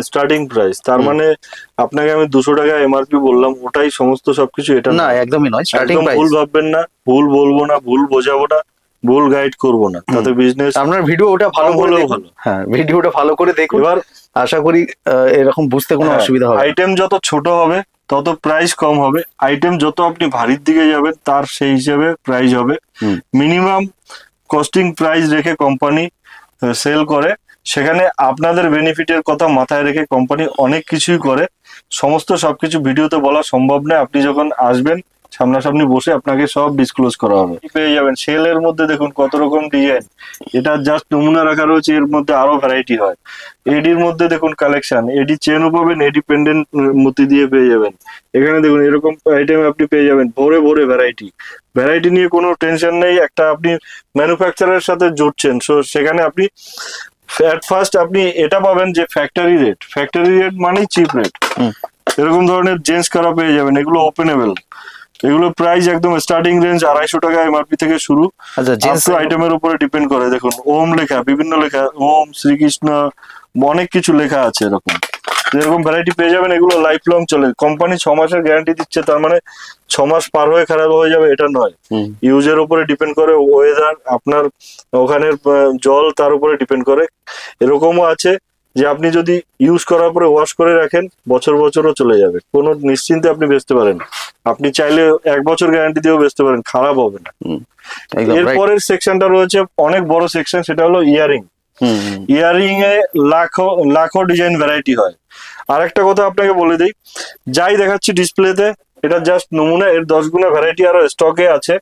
স্টার্টিং প্রাইস। তার মানে আপনাকে আমি 200 টাকা এমআরপি বললাম, ওটাই সমস্ত সবকিছু এটা না, নয়। একদমই নয়, স্টার্টিং একদম প্রাইস। ভুল ভাববেন না, ভুল বলবো না, ভুল বোঝাবো না, ভুল গাইড করবো না, তাতে বিজনেস আপনার ভিডিওটা ভালো করে হলেও দেখুন। ভালো। হ্যাঁ, ভিডিওটা ভালো করে দেখুন, এবার আশা করি এরকম বুঝতে কোনো অসুবিধা হবে না। আইটেম যত ছোট হবে তত প্রাইস কম হবে, আইটেম যত আপনি ভারীর দিকে যাবেন তার সেই হিসেবে প্রাইস হবে। মিনিমাম কস্টিং প্রাইস রেখে কোম্পানি সেল করে, সেখানে আপনাদের বেনিফিটের কথা মাথায় রেখে কোম্পানি অনেক কিছুই করে। সমস্ত সবকিছু ভিডিওতে বলা সম্ভব নয়। আপনি যখন আসবেন সামনাসামনি বসে আপনাকে সব ডিসক্লোজ করা হবে, পেয়ে যাবেন। সেলের মধ্যে দেখুন কত রকম ডিজাইন, এটা জাস্ট নমুনা রাখা রয়েছে, এর মধ্যে আরো ভ্যারাইটি হয়। এডির মধ্যে দেখুন কালেকশন, এডি চেনও পাবেন, এডি পেন্ডেন্ট মতি দিয়ে পেয়ে যাবেন। এখানে দেখুন এরকম আইটেম আপনি পেয়ে যাবেন, ভরে ভরে ভ্যারাইটি। ভ্যারাইটি নিয়ে কোনো টেনশন নেই, একটা আপনি ম্যানুফ্যাকচারের সাথে জুড়ছেন, সো সেখানে আপনি এট ফার্স্ট আপনি এটা পাবেন যে ফ্যাক্টরি রেট। ফ্যাক্টরি রেট মানেই চিপ রেট। এরকম ধরনের জেন্স কারা পেয়ে যাবেন, এগুলো ওপেনেবল। এগুলো প্রাইস একদম স্টার্টিং রেঞ্জ 250 টাকা এমআরপি থেকে শুরু। আচ্ছা, জেন্টস আইটেমের উপরে ডিপেন্ড করে। দেখুন ওম লেখা, বিভিন্ন লেখা, ওম, শ্রীকৃষ্ণ, অনেক কিছু লেখা আছে এরকম। এরকম ভ্যারাইটি পেয়ে যাবেন। এগুলো লাইফ লং চলে, কোম্পানি 6 মাসের গ্যারান্টি দিচ্ছে। তার মানে 6 মাস পার হয়ে খারাপ হয়ে যাবে এটা নয়। ইউজের উপরে ডিপেন্ড করে, ওয়েদার, আপনার ওখানের জল, তার উপরে ডিপেন্ড করে। এরকমও আছে যে আপনি যদি ইউজ করার পরে ওয়াশ করে রাখেন বছরও চলে যাবে, কোনো নিশ্চিন্তে আপনি বেচতে পারেন। আপনি চাইলে 1 বছর গ্যারান্টি দিয়েও বেচতে পারেন, খারাপ হবে না। এরপরের সেকশনটা রয়েছে অনেক বড় সেকশন, সেটা হলো ইয়ারিং। ইয়ারিং এ লাখো ডিজাইন ভ্যারাইটি হয়। আর একটা কথা আপনাকে বলে দিই, যাই দেখাচ্ছি ডিসপ্লেতে এটা জাস্ট নমুনা, এর 10 গুণা ভ্যারাইটি আরো স্টকে আছে।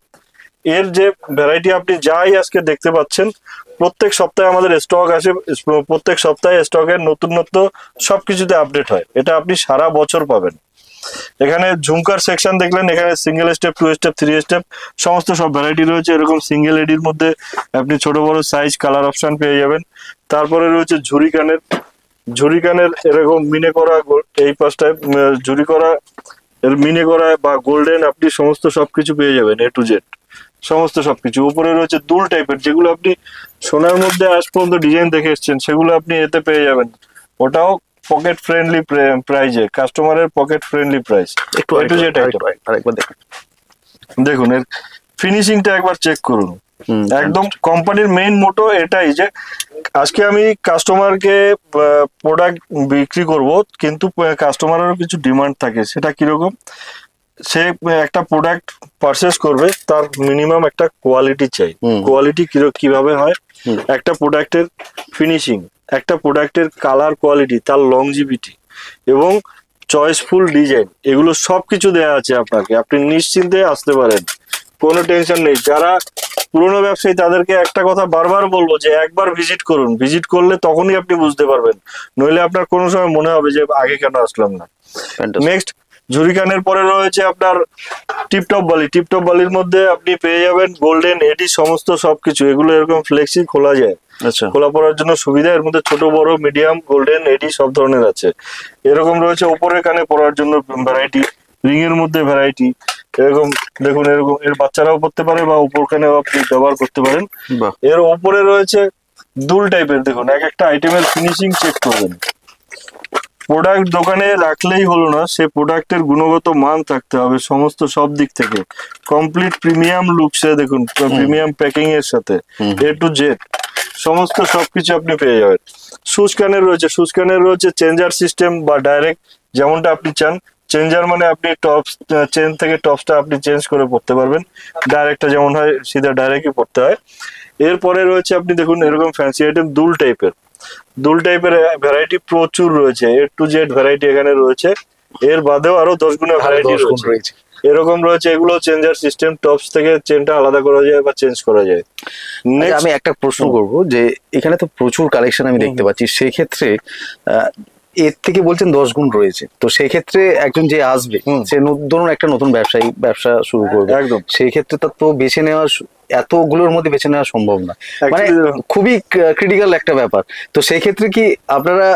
এর যে ভ্যারাইটি আপনি যাই আজকে দেখতে পাচ্ছেন, প্রত্যেক সপ্তাহে আমাদের স্টক আসে, প্রত্যেক সপ্তাহে স্টকের নতুনত্ব সবকিছুতে আপডেট হয়। এটা আপনি সারা বছর পাবেন। এখানে ঝুমকার সেকশন দেখলেন, এখানে সিঙ্গেল স্টেপ, 2 স্টেপ, 3 স্টেপ সমস্ত সব ভ্যারাইটি রয়েছে। এরকম সিঙ্গেল এডির মধ্যে আপনি ছোট বড় সাইজ, কালার অপশন পেয়ে যাবেন। তারপরে রয়েছে ঝুরি কানের এরকম মিনে করা, এই পাশটায় ঝুরি করা, এর মিনে করা বা গোল্ডেন, আপনি সমস্ত সবকিছু পেয়ে যাবেন, A to Z সমস্ত সবকিছু। উপরে রয়েছে দুল টাইপের, যেগুলো আপনি সোনার মধ্যে আজ পর্যন্ত ডিজাইন দেখে এসছেন, সেগুলো আপনি এতে পেয়ে যাবেন। ওটাও পকেট ফ্রেন্ডলি প্রাইজে, কাস্টমারের পকেট ফ্রেন্ডলি প্রাইস। একটু আরেকবার দেখুন। দেখুন এর ফিনিশিংটা একবার চেক করুন, একদম কোম্পানির মেইন মোটো এটাই যে আজকে আমি কাস্টমারকে প্রোডাক্ট বিক্রি করব, কিন্তু কাস্টমারেরও কিছু ডিমান্ড থাকে। সেটা কিরকম? সে একটা প্রোডাক্ট পারচেস করবে, তার মিনিমাম একটা কোয়ালিটি চাই। কোয়ালিটি কিভাবে হয়? একটা প্রোডাক্টের ফিনিশিং, একটা প্রোডাক্টের কালার কোয়ালিটি, তার লংজিভিটি এবং চয়েসফুল ডিজাইন, এগুলো সবকিছু দেওয়া আছে আপনাকে। আপনি নিশ্চিন্তে আসতে পারেন, কোনো টেনশন নেই। যারা পুরোনো ব্যবসায়ী তাদেরকে একটা কথা বারবার বলবো যে একবার ভিজিট করুন। ভিজিট করলে তখনই আপনি বুঝতে পারবেন, নইলে আপনার কোনো সময় মনে হবে যে আগে কেন আসলাম না। নেক্সট, ঝুরিকানের পরে রয়েছে আপনার টিপটপ বালি। টিপটপ বালির মধ্যে আপনি পেয়ে যাবেন গোল্ডেন এডি, সমস্ত সবকিছু। এগুলো এরকম ফ্লেক্সি খোলা যায়, খোলা পড়ার জন্য সুবিধা। এর মধ্যে ছোট বড় মিডিয়াম গোল্ডেন এডি সব ধরনের আছে। এরকম রয়েছে উপরের কানে পড়ার জন্য ভ্যারাইটি, রিং এর মধ্যে ভ্যারাইটি। এরকম দেখুন, এরকম এর বাচ্চারাও পড়তে পারে বা উপর কানেও আপনি ব্যবহার করতে পারেন। এর উপরে রয়েছে দুল টাইপের। দেখুন, এক একটা আইটেমের ফিনিশিং চেক করবেন। প্রোডাক্ট দোকানে রাখলেই হলো না, সে প্রোডাক্টের গুণগত মান থাকতে হবে সমস্ত সব দিক থেকে। কমপ্লিট প্রিমিয়াম লুকসে দেখুন, প্রিমিয়াম প্যাকিং এর সাথে A to Z সমস্ত সবকিছু আপনি পেয়ে যাবেন। সুজ ক্যানের রয়েছে, সুজ ক্যানের রয়েছে চেঞ্জার সিস্টেম বা ডাইরেক্ট, যেমনটা আপনি চান। চেঞ্জার মানে আপনি টপস, চেন থেকে টপসটা আপনি চেঞ্জ করে পড়তে পারবেন। ডাইরেক্টটা যেমন হয় সিধা ডাইরেক্টই পড়তে হয়। এরপরে রয়েছে আপনি দেখুন এরকম ফ্যান্সি আইটেম দুল টাইপের। দুল টাইপের ভ্যারাইটি প্রচুর রয়েছে, A to Z ভ্যারাইটি এখানে রয়েছে। এর বাদেও আরো 10 গুণের ভ্যারাইটি রয়েছে। এরকম রয়েছে, এগুলো চেঞ্জার সিস্টেম, টপস থেকে চেনটা আলাদা করা যায় বা চেঞ্জ করা যায়। আমি একটা প্রশ্ন করব যে এখানে তো প্রচুর কালেকশন আমি দেখতে পাচ্ছি, সেক্ষেত্রে এর থেকে বলছেন 10 গুণ রয়েছে, তো সেই ক্ষেত্রে একজন যে আসবে, সে ধরুন একটা নতুন ব্যবসা শুরু করবে, একদম সেই ক্ষেত্রে তার তো বেছে নেওয়া, এতগুলোর মধ্যে বেছে নেওয়া সম্ভব না, মানে খুবই ক্রিটিক্যাল একটা ব্যাপার। তো সেই ক্ষেত্রে কি আপনারা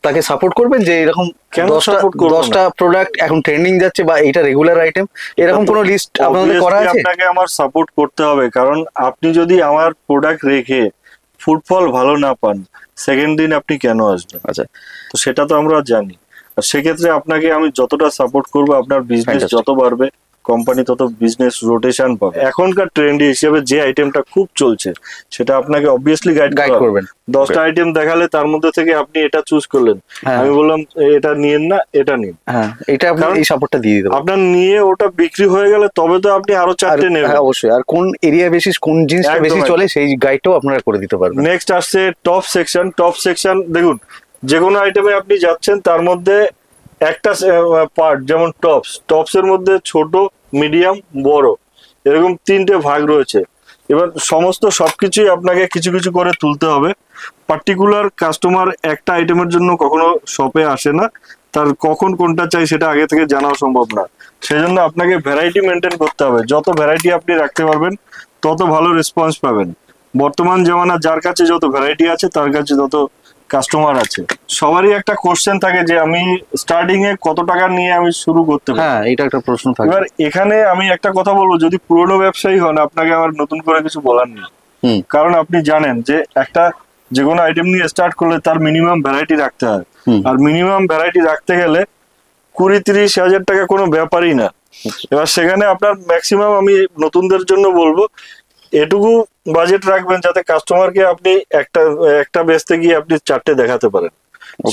তাকে সাপোর্ট করবেন যে এরকম 10টা প্রোডাক্ট এখন ট্রেন্ডিং যাচ্ছে বা এটা রেগুলার আইটেম, এরকম কোনো লিস্ট আপনাদের করা আছে? আপনাকে আমার সাপোর্ট করতে হবে, কারণ আপনি যদি আমার প্রোডাক্ট রেখে ফুটফল ভালো না পান, সেকেন্ড দিন আপনি কেন আসবেন? আচ্ছা, তো সেটা তো আমরা জানি। আর সেক্ষেত্রে আপনাকে আমি যতটা সাপোর্ট করব, আপনার বিজনেস যত বাড়বে, কোম্পানি তত বিজনেস রোটেশন পাবে। এখনকার ট্রেন্ড হিসেবে যে আইটেমটা খুব চলছে, সেটা আপনাকে অবভিয়াসলি গাইড করবেন। 10টা আইটেম দেখালে তার মধ্যে থেকে আপনি এটা চুজ করলেন, আমি বললাম এটা নিয়েন না, এটা নিন, এটা আপনি এই সাপোর্টটা দিয়ে দিতে, আপনার নিয়ে ওটা বিক্রি হয়ে গেলে তবে তো আপনি আরো 4টে নেবেন। অবশ্যই, আর কোন এরিয়া বেশি, কোন জিনিসটা বেশি চলে, সেই গাইডটাও আপনারা করে দিতে পারবেন। নেক্সট আসছে টপ সেকশন। টপ সেকশন দেখুন, যে কোনো আইটেমে আপনি যাচ্ছেন তার মধ্যে একটা পার্ট, যেমন টপস এর মধ্যে ছোট, মিডিয়াম, বড়, এরকম 3টে ভাগ রয়েছে। এবার সমস্ত সবকিছুই আপনাকে কিছু কিছু করে তুলতে হবে। পার্টিকুলার কাস্টমার একটা আইটেমের জন্য কখনো শপে আসে না, তার কখন কোনটা চাই সেটা আগে থেকে জানাও সম্ভব না। সেজন্য আপনাকে ভ্যারাইটি মেনটেন করতে হবে। যত ভ্যারাইটি আপনি রাখতে পারবেন তত ভালো রেসপন্স পাবেন। বর্তমান জামানা যার কাছে যত ভ্যারাইটি আছে, তার কাছে যত কাস্টমার আছে। সবারই একটা কোশ্চেন থাকে যে আমি স্টার্টিং এ কত টাকা নিয়ে আমি শুরু করতে পারি। হ্যাঁ, এটা একটা প্রশ্ন থাকে। এবার এখানে আমি একটা কথা বলবো, যদি পুরনো ব্যবসায়ী হন, আপনাকে আমার নতুন করে কিছু বলার নেই। কারণ আপনি জানেন যে একটা যে কোনো আইটেম নিয়ে স্টার্ট করলে তার মিনিমাম ভ্যারাইটি রাখতে হয়। আর মিনিমাম ভ্যারাইটি রাখতে গেলে 20-30 হাজার টাকা কোনো ব্যাপারই না। এবার সেখানে আপনার ম্যাক্সিমাম, আমি নতুনদের জন্য বলবো, এটুকু বাজেট রাখবেন যাতে কাস্টমারকে আপনি একটা বেচতে গিয়ে আপনি 4টে দেখাতে পারেন।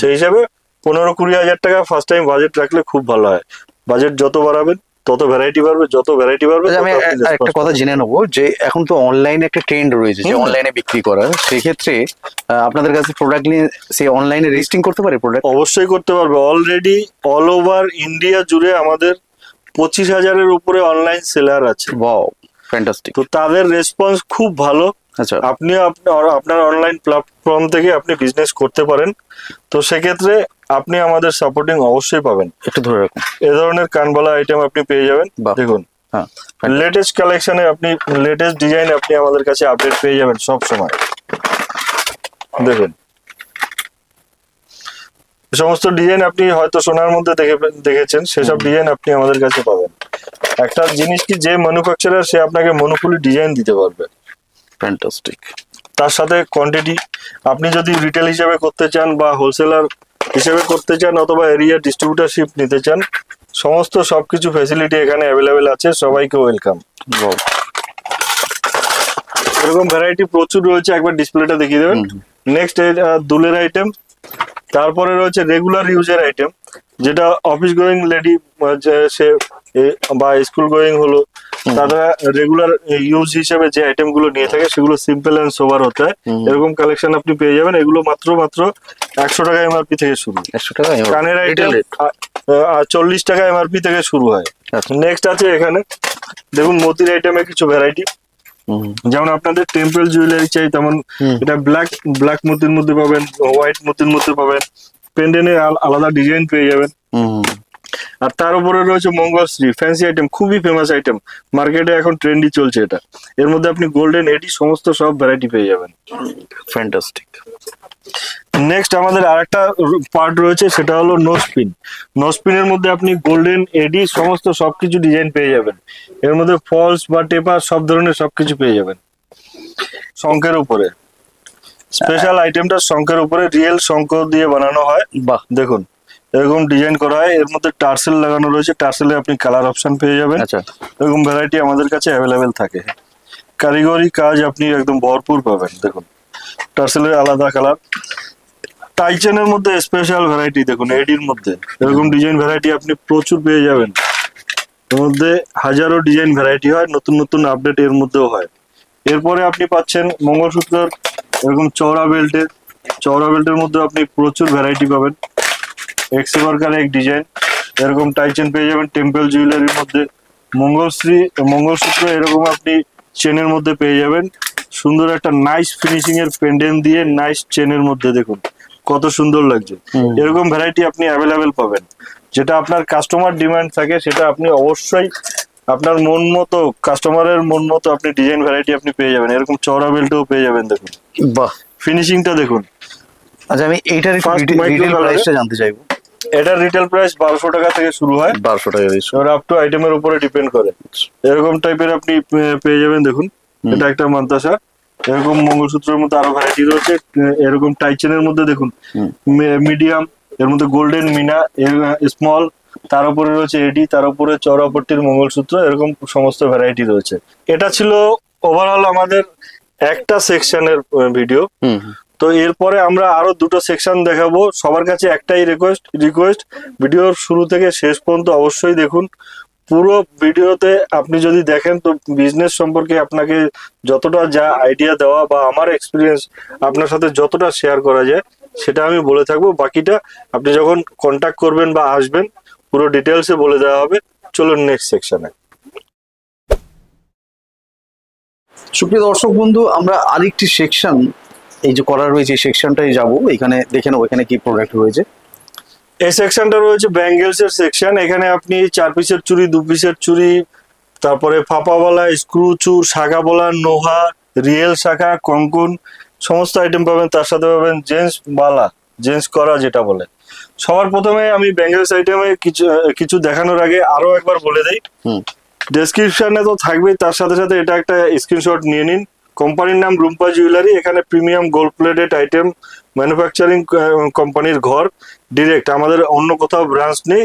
সেই হিসাবে 15-20 হাজার টাকা ফার্স্ট টাইম বাজেট রাখলে খুব ভালো হয়। বাজেট যত বাড়াবেন তত ভ্যারাইটি বাড়বে, যত ভ্যারাইটি বাড়বে। আমি একটা কথা জেনে নেবো যে এখন তো অনলাইনে একটা ট্রেন্ড রয়েছে যে অনলাইনে বিক্রি করার, সেই ক্ষেত্রে আপনাদের কাছে প্রোডাক্ট নিয়ে সেই অনলাইনে রেজিস্ট্রিং করতে পারে প্রোডাক্ট? অবশ্যই করতে পারবে। অলরেডি অল ওভার ইন্ডিয়া জুড়ে আমাদের 25,000-এর উপরে অনলাইন সেলার আছে। Wow, fantastic. তো তাদের রেসপন্স খুব ভালো। আচ্ছা, আপনিও আপনার অনলাইন প্ল্যাটফর্ম থেকে আপনি বিজনেস করতে পারেন। তো সেক্ষেত্রে আপনি আমাদের সাপোর্টিং অবশ্যই পাবেন। একটু ধরে রাখুন। এ ধরনের কানবালা আইটেম আপনি পেয়ে যাবেন। দেখুন, লেটেস্ট কালেকশনে আপনি লেটেস্ট ডিজাইন আপনি আমাদের কাছে আপডেট পেয়ে যাবেন সব সময়। দেখুন, সমস্ত ডিজাইন আপনি হয়তো সোনার মধ্যে দেখেছেন, সেসব ডিজাইন আপনি আমাদের কাছে পাবেন। একটা জিনিস কি, যে ম্যানুফ্যাকচারার সে আপনাকে মনোপলি ডিজাইন দিতে পারবে। ফ্যান্টাস্টিক। তার সাথে কোয়ান্টিটি, আপনি যদি রিটেল হিসেবে করতে চান বা হোলসেলার হিসেবে করতে চান অথবা এরিয়া ডিস্ট্রিবিউটারশিপ নিতে চান, সমস্ত সবকিছু ফ্যাসিলিটি এখানে অ্যাভেলেবেল আছে। সবাইকে ওয়েলকাম। এরকম ভ্যারাইটি প্রচুর রয়েছে, একবার ডিসপ্লেটা দেখিয়ে দেবেন। নেক্সট দুলের আইটেম, তারপরে রয়েছে রেগুলার ইউজের আইটেম, যেটা অফিস গোয়িং লেডি সে বা স্কুল গোয়িং হলো, তারা রেগুলার ইউজ হিসেবে যে আইটেম গুলো নিয়ে থাকে সেগুলো সিম্পল এন্ড সোবার হতে হয়। এরকম কালেকশন আপনি পেয়ে যাবেন। এগুলো মাত্র 100 টাকা এমআরপি থেকে শুরু। 100 টাকা কানের আইটেম 40 টাকা এমআরপি থেকে শুরু হয়। নেক্সট আছে এখানে দেখুন মতির আইটেমে কিছু ভ্যারাইটি, যেমন আপনাদের টেম্পল জুয়েলারি চাই তেমন এটা ব্ল্যাক মতির মধ্যে পাবেন, হোয়াইট মতির মধ্যে পাবেন, পেন্ডেন্টে আলাদা ডিজাইন পেয়ে যাবেন। আর তার উপরে রয়েছে মঙ্গলশ্রী ফ্যান্সি আইটেম, খুবই ফেমাস আইটেম, মার্কেটে এখন ট্রেন্ডি চলছে এটা। এর মধ্যে আপনি গোল্ডেন এডি সমস্ত সব ভ্যারাইটি পেয়ে যাবেন। ফ্যান্টাস্টিক। নেক্সট আমাদের আরেকটা পার্ট রয়েছে, সেটা হলো নোস্পিন। নোস্পিনের মধ্যে আপনি গোল্ডেন এডি সমস্ত সবকিছু ডিজাইন পেয়ে যাবেন। এর মধ্যে ফলস বা টেপার সব ধরনের সবকিছু পেয়ে যাবেন। শঙ্খের উপরে স্পেশাল আইটেমটা শঙ্খের উপরে রিয়েল শঙ্খ দিয়ে বানানো হয়। বাহ, দেখুন এরকম ডিজাইন করা হয়, এর মধ্যে টার্সেল লাগানো রয়েছে, টার্সেলে আপনি কালার অপশন পেয়ে যাবেন। আচ্ছা, এরকম ভ্যারাইটি আমাদের কাছে অ্যাভেলেবেল থাকে। কারিগরি কাজ আপনি একদম ভরপুর পাবেন। দেখুন টার্সেলের আলাদা কালার, টাইচেনের মধ্যে স্পেশাল ভ্যারাইটি, দেখুন এডির মধ্যে এরকম ডিজাইন ভ্যারাইটি আপনি প্রচুর পেয়ে যাবেন। এর মধ্যে হাজারো ডিজাইন ভ্যারাইটি হয়, নতুন নতুন আপডেট এর মধ্যেও হয়। এরপরে আপনি পাচ্ছেন মঙ্গলসূত্রের এরকম চওড়া বেল্টের মধ্যে আপনি প্রচুর ভ্যারাইটি পাবেন। এক্সে ওয়ার্কার এক ডিজাইন, এরকম টাইচেন পেয়ে যাবেন। টেম্পল জুয়েলারির মধ্যে মঙ্গলসূত্র এরকম আপনি চেনের মধ্যে পেয়ে যাবেন। সুন্দর একটা নাইস ফিনিশিং এর পেন্ডেন্ট দিয়ে নাইস চেনের মধ্যে দেখুন কত সুন্দর লাগছে। এরকম ভ্যারাইটি আপনি অ্যাভেলেবেল পাবেন। যেটা আপনার কাস্টমার ডিমান্ড থাকে সেটা আপনি অবশ্যই আপনার মন মতো, কাস্টমারের মন মতো আপনি ডিজাইন ভ্যারাইটি আপনি পেয়ে যাবেন। এরকম চওড়া বেল্টও পেয়ে যাবেন। দেখুন বাহ, ফিনিশিংটা দেখুন। আচ্ছা আমি এইটার রিটেল প্রাইসটা জানতে চাইবো। এটার রিটেল প্রাইস 1200 টাকা থেকে শুরু হয়। 1200 টাকা দিয়ে শুরু। এবার আপ টু আইটেমের উপরে ডিপেন্ড করে। এরকম টাইপের আপনি পেয়ে যাবেন। দেখুন এটা একটা মান্তাসা, এরকম মঙ্গলসূত্রের মধ্যে আরো ভ্যারাইটি রয়েছে। এরকম টাইচেনের মধ্যে দেখুন মিডিয়াম, এর মধ্যে গোল্ডেন মিনা, স্মল, তার উপরে রয়েছে এডি, তার উপরে চওড়াপট্টির মঙ্গলসূত্র, এরকম সমস্ত ভ্যারাইটি রয়েছে। এটা ছিল ওভারঅল আমাদের একটা সেকশনের ভিডিও। তো এরপরে আমরা আরো দুটো সেকশন দেখাবো। সবার কাছে একটাই রিকোয়েস্ট, ভিডিওর শুরু থেকে শেষ পর্যন্ত অবশ্যই দেখুন। পুরো ভিডিওতে আপনি যদি দেখেন তো বিজনেস সম্পর্কে আপনাকে যতটা যা আইডিয়া দেওয়া বা আমার এক্সপিরিয়েন্স আপনার সাথে যতটা শেয়ার করা যায় সেটা আমি বলে থাকবো। বাকিটা আপনি যখন কন্ট্যাক্ট করবেন বা আসবেন পুরো ডিটেলসে বলে দেওয়া হবে। চলুন নেক্সট সেকশনে। সুপ্রিয় দর্শক বন্ধু, আমরা আরেকটি সেকশন এই যে করা রয়েছে এই সেকশনটাই যাব। এখানে দেখে নেবো এখানে কি প্রোডাক্ট রয়েছে। এই সেকশনটা রয়েছে ব্যাঙ্গেলস এর সেকশন। এখানে আপনি 4 পিসের চুড়ি, 2 পিসের চুড়ি, তারপরে ফাঁপাওয়ালা, স্ক্রু চুর, শাখা নোহা, রিয়েল শাখা, কঙ্কন সমস্ত আইটেম পাবেন। তার সাথে পাবেন জেন্টস বালা, জেন্টস করা যেটা বলে। সবার প্রথমে আমি ব্যাঙ্গেলস আইটেমে কিছু দেখানোর আগে আরো একবার বলে দেই, ডেসক্রিপশনে তো থাকবেই, তার সাথে সাথে এটা একটা স্ক্রিনশট নিয়ে নিন। কোম্পানির নাম রুম্পা জুয়েলারি। এখানে premium gold plated item manufacturing কোম্পানির ঘর ডিরেক্ট, আমাদের অন্য কোথাও ব্রাঞ্চ নেই।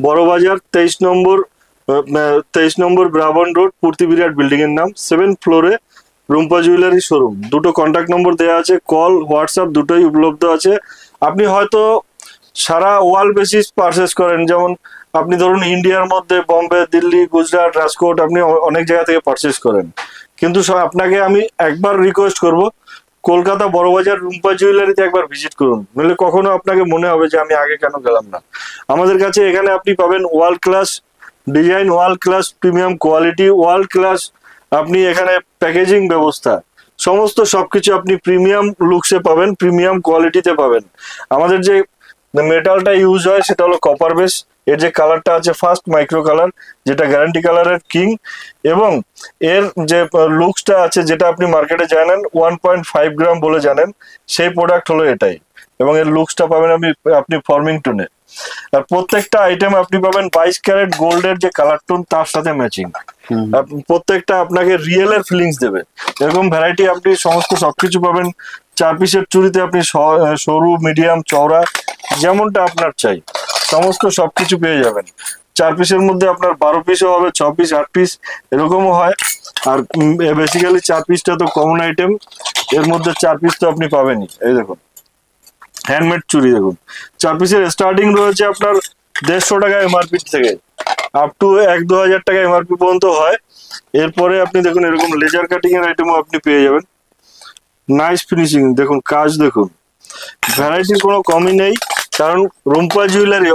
বড়বাজার 23 নম্বর ব্রাবন রোড, পূর্তি বিরাট বিল্ডিং এর নাম, 7th ফ্লোরে রুম্পা জুয়েলারি শোরুম। দুটো কন্ট্যাক্ট নম্বর দেওয়া আছে, কল হোয়াটসঅ্যাপ দুটোই উপলব্ধ আছে। আপনি হয়তো সারা ওয়ার্ল্ড বেসিস পারচেস করেন, যেমন আপনি ধরুন ইন্ডিয়ার মধ্যে বোম্বে, দিল্লি, গুজরাট, রাজকোট আপনি অনেক জায়গা থেকে পারচেস করেন। কিন্তু আপনাকে আমি একবার রিকোয়েস্ট করব, কলকাতা বড়বাজার রুম্পা জুয়েলারিতে একবার ভিজিট করুন, নইলে কখনো আপনাকে মনে হবে যে আমি আগে কেন গেলাম না। আমাদের কাছে এখানে আপনি পাবেন world class design, world class premium quality, world class আপনি এখানে প্যাকেজিং ব্যবস্থা, সমস্ত সবকিছু আপনি প্রিমিয়াম লুকসে পাবেন, প্রিমিয়াম কোয়ালিটিতে পাবেন। আমাদের যে মেটালটা ইউজ হয় সেটা হলো কপার বেস। এর যে কালারটা আছে ফার্স্ট মাইক্রো কালার, যেটা গ্যারান্টি কালারের কিং, এবং এর যে লুকসটা আছে যেটা আপনি মার্কেটে জানেন 1.5 গ্রাম বলে জানেন, সেই প্রোডাক্ট হলো এটাই। এবং এর লুকসটা পাবেন আপনি ফর্মিং টোনে। আর প্রত্যেকটা আইটেম আপনি পাবেন 22 ক্যারেট গোল্ডের যে কালার টোন তার সাথে ম্যাচিং। প্রত্যেকটা আপনাকে রিয়েল এর ফিলিংস দেবে। এরকম ভ্যারাইটি আপনি সমস্ত সবকিছু পাবেন। 4 পিসের চুড়িতে আপনি সরু, মিডিয়াম, চওড়া যেমনটা আপনার চাই সমস্ত সবকিছু পেয়ে যাবেন। 4 পিসের মধ্যে আপনার 12 পিসও হবে, 6 পিস, 8 পিস এরকমও হয়। আর বেসিক্যালি 4 পিসটা তো কমন আইটেম, এর মধ্যে 4 পিস তো আপনি পাবেনই। এই দেখুন হ্যান্ডমেড চুড়ি, দেখুন 4 পিসের স্টার্টিং রয়েছে আপনার 150 টাকা এমআরপি থেকে আপ টু 1-2 হাজার টাকা এমআরপি পর্যন্ত হয়। এরপরে আপনি দেখুন এরকম লেজার কাটিং এর আইটেমও আপনি পেয়ে যাবেন। নাইস ফিনিশিং, দেখুন কাজ দেখুন, ভ্যারাইটির কোনো কমই নেই। কারণ Rumpa jewellery,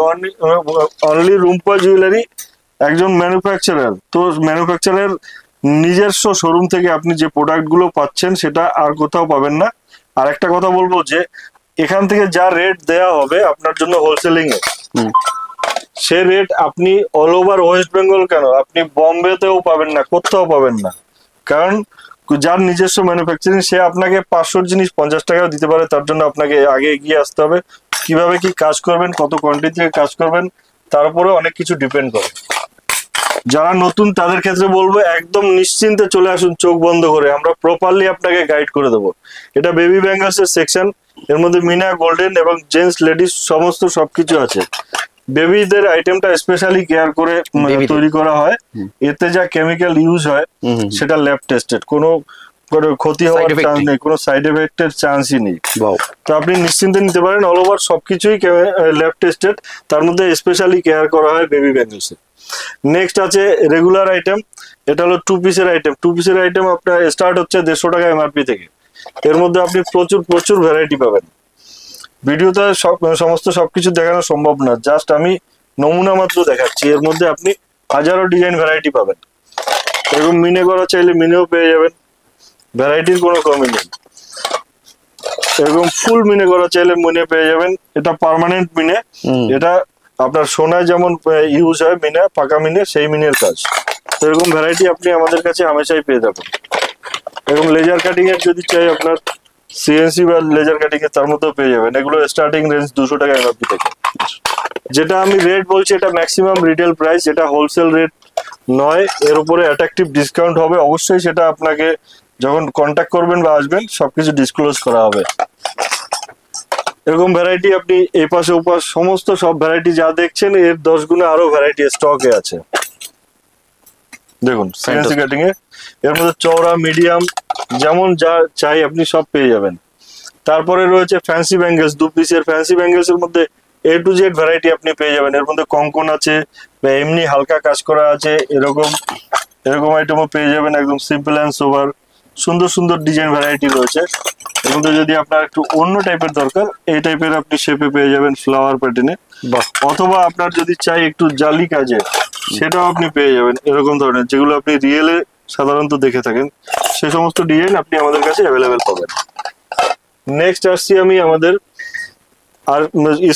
only Rumpa jewellery একজন ম্যানুফ্যাকচারার, তো ম্যানুফ্যাকচারার নিজস্ব শোরুম থেকে আপনি যে প্রোডাক্ট গুলো পাচ্ছেন সেটা আর কোথাও পাবেন না। আর একটা কথা বলবো যে এখান থেকে যা রেট দেয়া হবে আপনার জন্য হোলসেলিং এ, সে রেট আপনি অল ওভার ওয়েস্ট বেঙ্গল কেন, আপনি বম্বেতেও পাবেন না, কোথাও পাবেন না। কারণ যার নিজস্ব ম্যানুফ্যাকচারিং সে আপনাকে 500 জিনিস 50 টাকাও দিতে পারে। তার জন্য আপনাকে আগে এগিয়ে আসতে হবে, কিভাবে কি কাজ করবেন, কত কোয়ান্টিটিতে কাজ করবেন, তার উপরে অনেক কিছু ডিপেন্ড করে। যারা নতুন তাদের ক্ষেত্রে বলবো একদম নিশ্চিন্তে চলে আসুন, চোখ বন্ধ করে, আমরা প্রপারলি আপনাকে গাইড করে দেবো। এটা বেবি ব্যাঙ্গলস এর সেকশন, এর মধ্যে মিনা, গোল্ডেন এবং জেন্টস লেডিস সমস্ত সবকিছু আছে। বেবিদের আইটেমটা স্পেশালি কেয়ার করে তৈরি করা হয়। এতে যা কেমিক্যাল ইউজ হয় সেটা ল্যাব টেস্টেড, কোনো ক্ষতি হওয়ার চান্স নেই, কোনো সাইড এফেক্টের চান্সই নেই। তো আপনি নিশ্চিন্তে নিতে পারেন, অল ওভার সবকিছুই ল্যাব টেস্টেড, তার মধ্যে স্পেশালি কেয়ার করা হয় বেবি ব্যাঙ্গলসে। নেক্সট আছে রেগুলার আইটেম, এটা হলো 2 পিসের আইটেম। 2 পিসের আইটেম আপনার স্টার্ট হচ্ছে 150 টাকা এমআরপি থেকে। এর মধ্যে আপনি প্রচুর ভ্যারাইটি পাবেন। ভিডিওতে সমস্ত সবকিছু দেখানো সম্ভব না, জাস্ট আমি নমুনা মাত্র দেখাচ্ছি। এর মধ্যে আপনি হাজারো ডিজাইন ভ্যারাইটি পাবেন। এরকম মিনে করা চাইলে মিনেও পেয়ে যাবেন, ভ্যারাইটির কোনো কমই নেই। এরকম ফুল মিনে করা চাইলে মিনে পেয়ে যাবেন, এটা পার্মানেন্ট মিনে, এটা আপনার সোনায় যেমন ইউজ হয় মিনে, পাকা মিনে, সেই মিনের কাজ। এরকম ভ্যারাইটি আপনি আমাদের কাছে হামেশাই পেয়ে যাবেন। এবং লেজার কাটিং এর যদি চাই আপনার সিএনসি বা লেজার কাটিং এর, তার মধ্যেও পেয়ে যাবেন। এগুলো স্টার্টিং রেঞ্জ 200 টাকা এমআরপি থেকে। যেটা আমি রেট বলছি এটা ম্যাক্সিমাম রিটেল প্রাইস, এটা হোলসেল রেট নয়। এর উপরে অ্যাট্রাকটিভ ডিসকাউন্ট হবে অবশ্যই, সেটা আপনাকে যখন কন্ট্যাক্ট করবেন বা আসবেন সবকিছু ডিসক্লোজ করা হবে। এরকম ভ্যারাইটি আপনি এই পাশে ওপাশ সমস্ত সব ভ্যারাইটি যা দেখছেন এর 10 গুণে আরো ভ্যারাইটি স্টকে আছে। দেখুন সিএনসি কাটিং এ, এর মধ্যে চওড়া, মিডিয়াম, যেমন যা চাই আপনি সব পেয়ে যাবেন। তারপরে রয়েছে ফ্যান্সি ব্যাঙ্গলস, 2 পিসের ফ্যান্সি ব্যাঙ্গলস এর মধ্যে A to Z ভ্যারাইটি আপনি পেয়ে যাবেন। এর মধ্যে কঙ্কন আছে, এমনি হালকা কাজ করা আছে, এরকম আইটেমও পেয়ে যাবেন। একদম সিম্পল অ্যান্ড সোবার সুন্দর ডিজাইন ভ্যারাইটি রয়েছে। এর মধ্যে যদি আপনার একটু অন্য টাইপের দরকার, এই টাইপের আপনি শেপে পেয়ে যাবেন ফ্লাওয়ার প্যাটার্নে, অথবা আপনার যদি চাই একটু জালি কাজে, সেটাও আপনি পেয়ে যাবেন। এরকম ধরনের যেগুলো আপনি রিয়েলে সাধারণত দেখে থাকেন, সে সমস্ত ডিজাইন আপনি আমাদের কাছে অ্যাভেলেবেল পাবেন। নেক্সট আসছি আমি আমাদের আর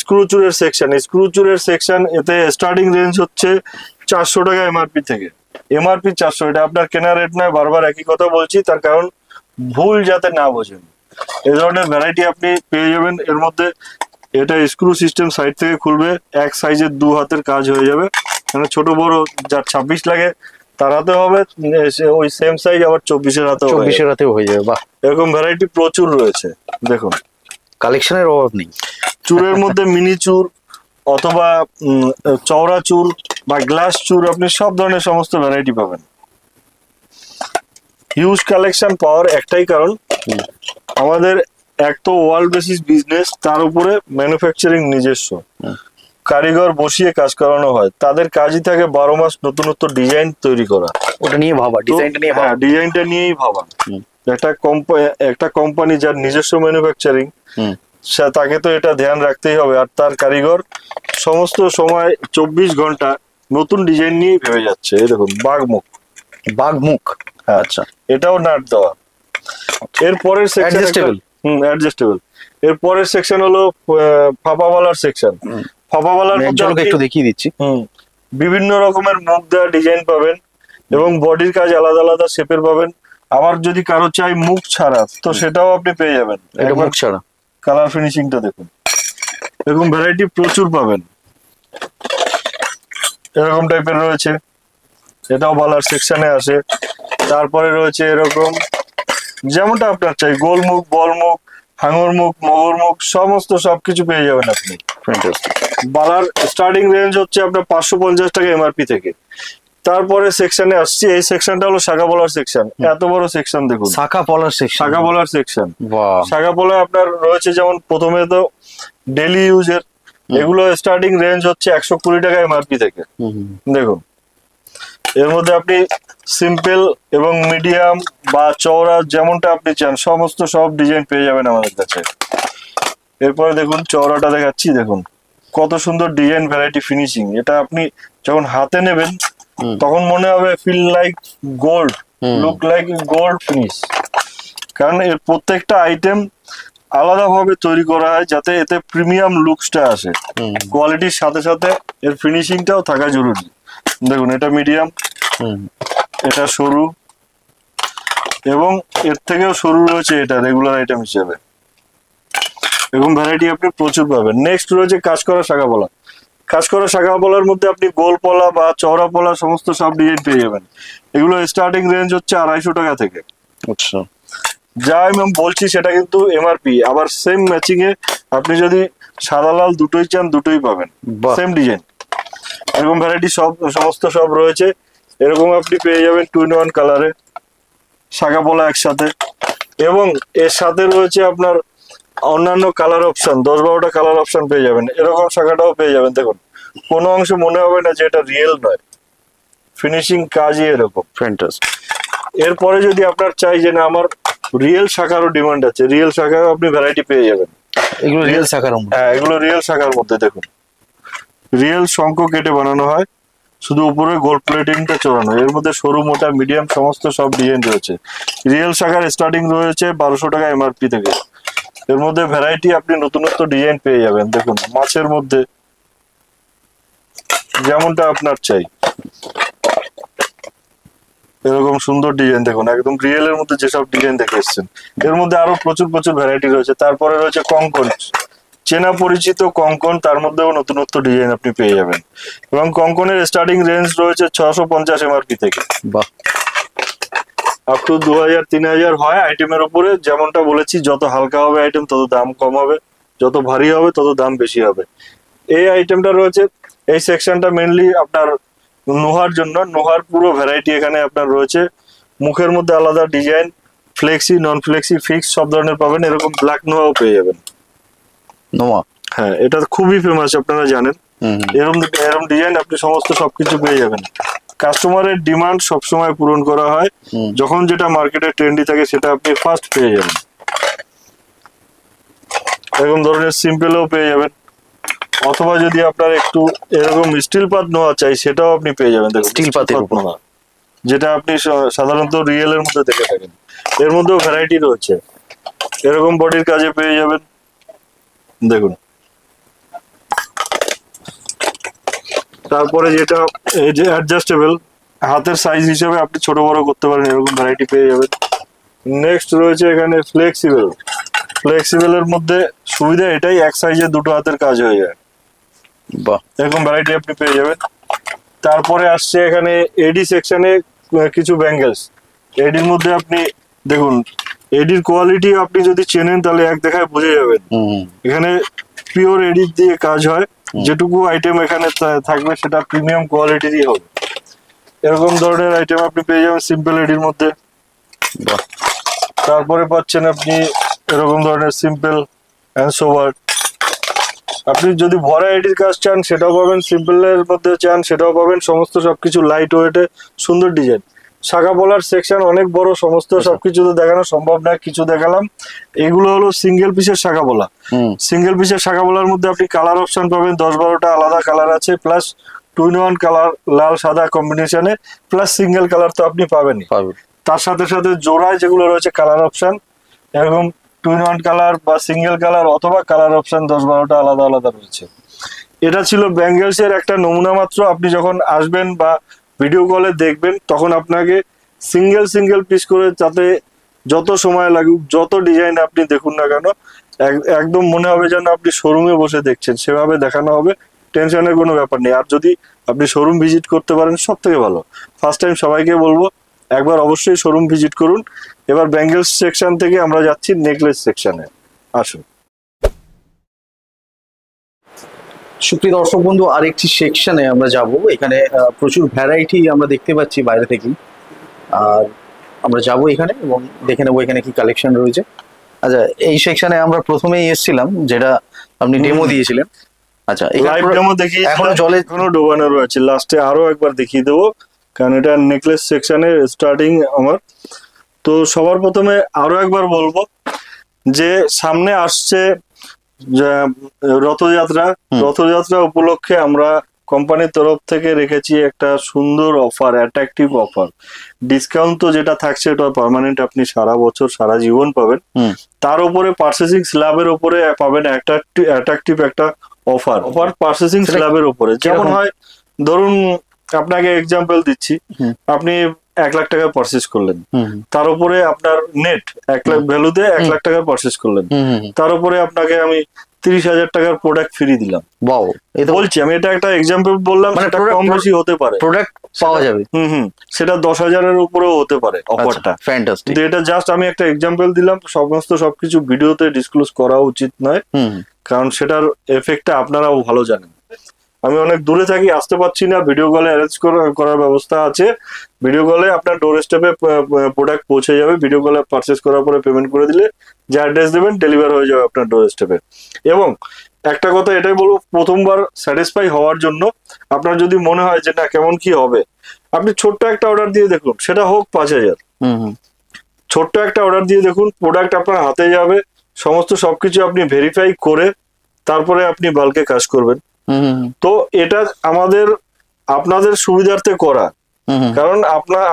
স্ক্রু চুরের সেকশন। স্ক্রু চুরের সেকশন, এতে স্টার্টিং রেঞ্জ হচ্ছে 400 টাকা এমআরপি থেকে। এমআরপি 400, এটা আপনার কেনা রেট নয়, বারবার একই কথা বলছি, তার কারণ ভুল যাতে না বোঝেন। এই ধরনের ভ্যারাইটি আপনি পেয়ে যাবেন। এর মধ্যে এটা স্ক্রু সিস্টেম, সাইড থেকে খুলবে, এক সাইজের 2 হাতের কাজ হয়ে যাবে। মানে ছোট বড় যার 26 লাগে তার হাতে হবে, ওই সেম সাইজ আবার 24-এর হাতেও হয়ে যাবে। বাহ, এরকম ভ্যারাইটি প্রচুর রয়েছে। দেখুন কালেকশনের অভাব নেই। চুরের মধ্যে মিনি চুর অথবা চওড়া চুর বা গ্লাস চুর, আপনি সব ধরনের সমস্ত ভ্যারাইটি পাবেন। হিউজ কালেকশন পাওয়ার একটাই কারণ, আমাদের এক তো ওয়ার্ল্ড বেসিস বিজনেস, তার উপরে ম্যানুফ্যাকচারিং নিজস্ব, কারিগর বসিয়ে কাজ করানো হয়। তাদের কাজই থাকে 12 মাস নতুনত্ব ডিজাইন তৈরি করা, ওটা নিয়ে ভাবা, ডিজাইনটা নিয়ে ভাবা, ডিজাইনটা নিয়েই ভাবা। একটা কোম্পানি যার নিজস্ব ম্যানুফ্যাকচারিং, তাকে তো এটা ধ্যান রাখতেই হবে। আর তার কারিগর সমস্ত সময় 24 ঘন্টা নতুন ডিজাইন নিয়েই ভেবে যাচ্ছে। এই দেখুন বাঘমুখ, আচ্ছা, এটাও নাট দেওয়া। এর পরের সেকশন অ্যাডজাস্টেবল। এর পরের সেকশন হলো ফাপাওয়ালার সেকশন। ফাপাওয়ালার মধ্যে একটু দেখিয়ে দিচ্ছি। বিভিন্ন রকমের মুখ দেওয়া ডিজাইন পাবেন এবং বডির কাজ আলাদা আলাদা শেপের পাবেন। আবার যদি কারো চাই মুখ ছাড়া, তো সেটাও আপনি পেয়ে যাবেন। এটা মুখ ছাড়া, কালার ফিনিশিংটা দেখুন, এরকম ভ্যারাইটি প্রচুর পাবেন। এরকম টাইপের রয়েছে, এটাও বালার সেকশনে আসে। তারপরে রয়েছে এরকম যেমনটা আপনার চাই, গোল মুখ, বল মুখ, হাঙর মুখ, মগর মুখ, সমস্ত সবকিছু পেয়ে যাবেন আপনি। বালার স্টার্টিং রেঞ্জ হচ্ছে আপনার 550 টাকা এমআরপি থেকে। তারপরে সেকশনে আসছি, এই সেকশনটা হলো শাখা পলার সেকশন। এত বড় সেকশন দেখুন, শাখা পলার সেকশন। শাখা পলার সেকশন। বাহ, শাখা পলা আপনার রয়েছে যেমন প্রথমে তো ডেলি ইউজের, এগুলো স্টার্টিং রেঞ্জ হচ্ছে 120 টাকা এমআরপি থেকে। দেখুন এর মধ্যে আপনি সিম্পল এবং মিডিয়াম বা চওড়া যেমনটা আপনি চান সমস্ত সব ডিজাইন পেয়ে যাবেন আমাদের কাছে। এরপরে দেখুন চওড়াটা দেখাচ্ছি, দেখুন কত সুন্দর ডিজাইন, ভ্যারাইটি, ফিনিশিং। এটা আপনি যখন হাতে নেবেন তখন মনে হবে feel like gold, look like gold finish. কারণ এর প্রত্যেকটা আইটেম আলাদাভাবে তৈরি করা হয় যাতে এতে প্রিমিয়াম লুকসটা আসে। কোয়ালিটির সাথে সাথে এর ফিনিশিংটাও থাকা জরুরি। দেখুন এটা মিডিয়াম, এটা সরু, এবং এর থেকেও সরু রয়েছে এটা রেগুলার আইটেম হিসেবে। এরকম ভ্যারাইটি আপনি প্রচুর পাবেন। নেক্সট রয়েছে কাজ করা শাখা পলা। কাজ করা শাখা পলার মধ্যে আপনি গোল পলা বা চওড়া পলা সমস্ত সব ডিজাইন পেয়ে যাবেন। এগুলো স্টার্টিং রেঞ্জ হচ্ছে 250 টাকা থেকে। আচ্ছা, যা আমি বলছি সেটা কিন্তু এমআরপি। আবার সেম ম্যাচিং এ আপনি যদি সাদা লাল দুটোই চান দুটোই পাবেন, সেম ডিজাইন। এরকম ভ্যারাইটি সমস্ত সব রয়েছে। এরকম আপনি পেয়ে যাবেন 2-in-1 কালারে শাখা পলা একসাথে, এবং এর সাথে রয়েছে আপনার অন্যান্য কালার অপশন, 10-12টা কালার অপশন পেয়ে যাবেন। এরকম শাখাটাও পেয়ে যাবেন। দেখুন কোনো অংশ মনে হবে না যে এটা রিয়েল নয়, ফিনিশিং কাজই এরকম ফ্যান্টাস্টিক। এরপরে যদি আপনার চাই যে না আমার রিয়েল শাখারও ডিমান্ড আছে, রিয়েল শাখাও আপনি ভ্যারাইটি পেয়ে যাবেন। এগুলো রিয়েল শাখার মধ্যে? হ্যাঁ, এগুলো রিয়েল শাখার মধ্যে। দেখুন রিয়েল শঙ্খ কেটে বানানো হয়, শুধু উপরে গোল্ড প্লেটিংটা চড়ানো। এর মধ্যে সরু, মোটা, মিডিয়াম সমস্ত সব ডিজাইন রয়েছে। রিয়েল শাখার স্টার্টিং রয়েছে 1200 টাকা এমআরপি থেকে। এর মধ্যে ভ্যারাইটি আপনি নতুনত্ব ডিজাইন পেয়ে যাবেন। দেখুন মাছের মধ্যে যেমনটা আপনার চাই এরকম সুন্দর ডিজাইন। দেখুন একদম রিয়েল এর মধ্যে যেসব ডিজাইন দেখে এসছেন, এর মধ্যে আরো প্রচুর প্রচুর ভ্যারাইটি রয়েছে। তারপরে রয়েছে কঙ্কন, চেনা পরিচিত কঙ্কন, তার মধ্যেও নতুনত্ব ডিজাইন আপনি পেয়ে যাবেন। এবং কঙ্কনের স্টার্টিং রেঞ্জ রয়েছে 650 এমআরপি থেকে। বাহ, আপ টু 2000-3000 হয় আইটেমের উপরে। যেমনটা বলেছি, যত হালকা হবে আইটেম তত দাম কম হবে, যত ভারী হবে তত দাম বেশি হবে। এই আইটেমটা রয়েছে, এই সেকশনটা মেনলি আপনার নোহার জন্য। নোহার পুরো ভ্যারাইটি এখানে আপনার রয়েছে। মুখের মধ্যে আলাদা ডিজাইন, ফ্লেক্সি, নন ফ্লেক্সি, ফিক্স সব ধরনের পাবেন। এরকম ব্ল্যাক নোহাও পেয়ে যাবেন। নোয়া, হ্যাঁ এটা খুবই ফেমাস, আপনারা জানেন। এরকম এরকম ডিজাইন আপনি সমস্ত সবকিছু পেয়ে যাবেন। কাস্টমারের ডিমান্ড সবসময় পূরণ করা হয়। যখন যেটা মার্কেটে ট্রেন্ডি থাকে সেটা আপনি ফার্স্ট পেয়ে যাবেন। এরকম ধরনের সিম্পলও পেয়ে যাবেন, অথবা যদি আপনার একটু এরকম স্টিল পাত নোয়া চাই সেটাও আপনি পেয়ে যাবেন। দেখুন স্টিল পাতের উপর, যেটা আপনি সাধারণত রিয়েল এর মধ্যে দেখে থাকেন। এর মধ্যেও ভ্যারাইটি রয়েছে। এরকম বডির কাজে পেয়ে যাবেন। দেখুন তারপরে যেটা এই যে অ্যাডজাস্টেবল, হাতের সাইজ হিসেবে আপনি ছোট বড় করতে পারেন, এরকম ভ্যারাইটি পেয়ে যাবেন। নেক্সট রয়েছে এখানে ফ্লেক্সিবল। ফ্লেক্সিবলের মধ্যে সুবিধা এটাই, এক সাইজে দুটো হাতের কাজ হয়ে যায়। বাহ, এরকম ভ্যারাইটি আপনি পেয়ে যাবেন। তারপরে আসছে এখানে এডি সেকশনে কিছু ব্যাঙ্গেলস। এডির মধ্যে আপনি দেখুন, এডির কোয়ালিটি আপনি যদি চেনেন তাহলে এক দেখায় বুঝে যাবেন। এখানে পিওর এডি দিয়ে কাজ হয়, যেটুকু আইটেম এখানে থাকবে সেটা প্রিমিয়াম কোয়ালিটিরই হবে। এরকম ধরনের আইটেম আপনি পেয়ে যাবেন সিম্পল এডির মধ্যে। তারপরে পাচ্ছেন আপনি এরকম ধরনের সিম্পল অ্যান্ড সোবার। আপনি যদি ভরা এডির কাজ চান সেটাও পাবেন, সিম্পলের মধ্যে চান সেটাও পাবেন। সমস্ত সবকিছু লাইট ওয়েটে সুন্দর ডিজাইন। শাখা পলার সেকশন অনেক বড়, সমস্ত সবকিছু তো দেখানো সম্ভব না, কিছু দেখালাম। এগুলো হলো সিঙ্গেল পিসের শাখা পলা। সিঙ্গেল পিসের শাখা পলার মধ্যে আপনি কালার অপশন পাবেন 10-12টা আলাদা কালার আছে, প্লাস 2-in-1 কালার, লাল সাদা কম্বিনেশনে, প্লাস সিঙ্গেল কালার তো আপনি পাবেনই। তার সাথে সাথে জোড়ায় যেগুলো রয়েছে কালার অপশন, এরকম 2-in-1 কালার বা সিঙ্গেল কালার অথবা কালার অপশন 10-12টা আলাদা আলাদা রয়েছে। এটা ছিল ব্যাঙ্গেলস এর একটা নমুনা মাত্র। আপনি যখন আসবেন বা ভিডিও কলে দেখবেন তখন আপনাকে সিঙ্গেল সিঙ্গেল পিস করে, যাতে যত সময় লাগুক, যত ডিজাইন আপনি দেখুন না কেন, একদম মনে হবে যেন আপনি শোরুমে বসে দেখছেন, সেভাবে দেখানো হবে। টেনশনের কোনো ব্যাপার নেই। আর যদি আপনি শোরুম ভিজিট করতে পারেন সব থেকে ভালো। ফার্স্ট টাইম সবাইকে বলবো একবার অবশ্যই শোরুম ভিজিট করুন। এবার ব্যাঙ্গেলস সেকশন থেকে আমরা যাচ্ছি নেকলেস সেকশনে। আসুন। সুপ্রিয় দর্শক বন্ধু, আরেকটি সেকশনে আমরা যাব। এখানে প্রচুর ভ্যারাইটি আমরা দেখতে পাচ্ছি বাইরে থেকেই। আর আমরা যাব এখানে এবং দেখে নেবো এখানে কি কালেকশন রয়েছে। আচ্ছা, এই সেকশনে আমরা প্রথমেই এসেছিলাম, যেটা আপনি ডেমো দিয়েছিলেন। আচ্ছা, লাইভ ডেমো দেখিয়ে এখনো জলে এখনো ডোবানো রয়েছে, লাস্টে আরো একবার দেখিয়ে দেবো, কারণ এটা নেকলেস সেকশনে স্টার্টিং আমার। তো সবার প্রথমে আরো একবার বলবো যে সামনে আসছে রথযাত্রা। রথযাত্রা উপলক্ষে আমরা কোম্পানির তরফ থেকে রেখেছি একটা সুন্দর অফার, অ্যাট্রাকটিভ অফার। ডিসকাউন্ট তো যেটা থাকছে এটা পার্মানেন্ট, আপনি সারা বছর সারা জীবন পাবেন। তার উপরে পার্চেসিং স্ল্যাবের উপরে পাবেন অ্যাট্রাকটিভ একটা অফার পার্চেসিং স্ল্যাবের উপরে। যেমন হয়, ধরুন আপনাকে এক্সাম্পল দিচ্ছি, আপনি 1 লাখ টাকা পারচেস করলেন, তার উপরে আপনার নেট 1 লাখ ভ্যালুতে 1 লাখ টাকা পারচেস করলেন, তার উপরে আপনাকে আমি 30,000 টাকার প্রোডাক্ট ফ্রি দিলাম। বলছি আমি, এটা একটা এক্সাম্পল বললাম, সেটা কম বেশি হতে পারে, প্রোডাক্ট পাওয়া যাবে। সেটা 10,000-এর উপরেও হতে পারে অফারটা। কিন্তু এটা জাস্ট আমি একটা এক্সাম্পল দিলাম, সবকিছু ভিডিওতে ডিসক্লোজ করা উচিত নয়, কারণ সেটার এফেক্টটা আপনারাও ভালো জানেন। আমি অনেক দূরে থাকি, আসতে পারছি না, ভিডিও কলে অ্যারেঞ্জ করার ব্যবস্থা আছে। ভিডিও কলে আপনার ডোর স্টেপে প্রোডাক্ট পৌঁছে যাবে। ভিডিও কলে পারচেস করার পরে পেমেন্ট করে দিলে যে অ্যাড্রেস দেবেন ডেলিভার হয়ে যাবে আপনার ডোর স্টেপে। এবং একটা কথা এটাই বলবো, প্রথমবার স্যাটিসফাই হওয়ার জন্য আপনার যদি মনে হয় যে না কেমন কি হবে, আপনি ছোট্ট একটা অর্ডার দিয়ে দেখুন, সেটা হোক 5,000, ছোট্ট একটা অর্ডার দিয়ে দেখুন, প্রোডাক্ট আপনার হাতে যাবে, সমস্ত সবকিছু আপনি ভেরিফাই করে তারপরে আপনি বাল্কে কাজ করবেন। তো এটা আপনাদের সুবিধার্থে করা, কারণ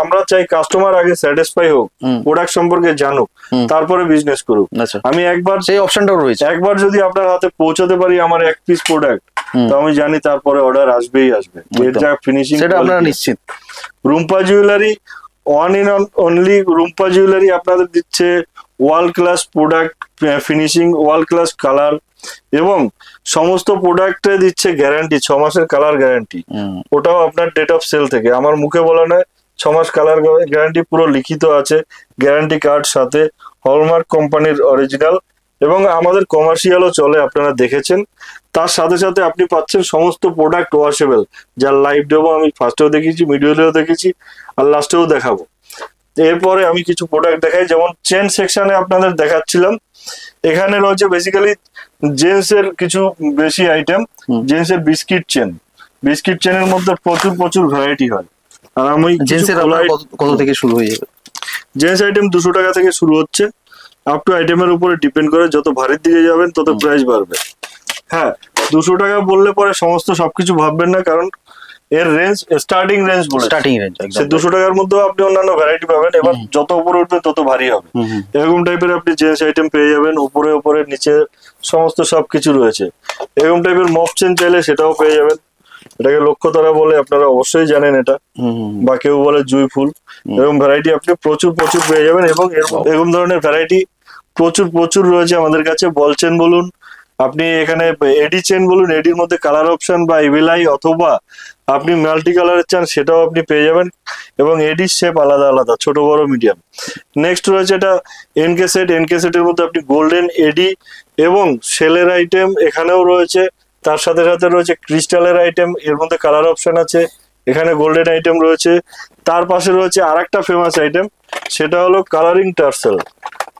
আমরা চাই কাস্টমার আগে স্যাটিসফাই হোক, প্রোডাক্ট সম্পর্কে জানুক, তারপরে বিজনেস করুক। আমি একবার সেই অপশনটাও রয়েছে, একবার যদি আপনার হাতে পৌঁছাতে পারি আমার 1 পিস প্রোডাক্ট, তো আমি জানি তারপরে অর্ডার আসবেই আসবে। এর যা ফিনিশিং, সেটা আপনারা নিশ্চিত। Rumpa jewellery, one in only Rumpa jewellery আপনাদের দিচ্ছে world class product finishing, world class colour, এবং সমস্ত প্রোডাক্টে দিচ্ছে গ্যারান্টি, 6 মাসের কালার গ্যারান্টি। ওটাও আপনার ডেট অফ সেল থেকে, আমার মুখে বলা নয়, 6 মাস কালার গ্যারান্টি পুরো লিখিত আছে, গ্যারান্টি কার্ড সাথে, হলমার্ক কোম্পানির অরিজিনাল, এবং আমাদের কমার্শিয়ালও চলে, আপনারা দেখেছেন। তার সাথে সাথে আপনি পাচ্ছেন সমস্ত প্রোডাক্ট ওয়াশেবল, যার লাইভ ডেমো আমি ফার্স্টেও দেখেছি, মিডিলেও দেখেছি, আর লাস্টেও দেখাবো। এরপরে আমি কিছু প্রোডাক্ট দেখাই, যেমন চেন সেকশনে আপনাদের দেখাচ্ছিলাম। এখানে রয়েছে বেসিক্যালি জেন্টস এর কিছু বেশি আইটেম, জেন্টস এর বিস্কিট চেনের মধ্যে প্রচুর ভ্যারাইটি হয়। আর আমি জেন্টস এর কত থেকে শুরু হয়ে যাবে? জেন্টস আইটেম 200 টাকা থেকে শুরু হচ্ছে, আপ টু আইটেমের উপরে ডিপেন্ড করে, যত ভারীর দিকে যাবেন তত প্রাইস বাড়বে। হ্যাঁ, 200 টাকা বললে পরে সবকিছু ভাববেন না, কারণ এর রেঞ্জ স্টার্টিং রেঞ্জ, 200 টাকার মধ্যেও আপনি অন্যান্য ভ্যারাইটি পাবেন। এবার যত উপরে উঠবে তত ভারী হবে। এরকম টাইপের আপনি জেন্টস আইটেম পেয়ে যাবেন, উপরে নিচে সমস্ত সবকিছু রয়েছে। এরকম টাইপের মফ চেন চাইলে সেটাও পেয়ে যাবেন, এটাকে লক্ষ্যতারা বলে, আপনারা অবশ্যই জানেন এটা, বা কেউ বলে জুই ফুল। এরকম ভ্যারাইটি আপনি প্রচুর পেয়ে যাবেন, এবং এরকম ধরনের ভ্যারাইটি প্রচুর রয়েছে আমাদের কাছে। বল চেন বলুন, আপনি এখানে এডি চেন বলুন, এডির মধ্যে কালার অপশন বা এভিলাই, অথবা আপনি মাল্টি কালারের চান সেটাও আপনি পেয়ে যাবেন, এবং এডির শেপ আলাদা, ছোট বড় মিডিয়াম। নেক্সট রয়েছে এটা এনকে সেটের মধ্যে আপনি গোল্ডেন, এডি এবং সেলের আইটেম এখানেও রয়েছে। তার সাথে সাথে রয়েছে ক্রিস্টালের আইটেম, এর মধ্যে কালার অপশন আছে, এখানে গোল্ডেন আইটেম রয়েছে। তার পাশে রয়েছে আরেকটা ফেমাস আইটেম, সেটা হলো কালারিং টার্সেল।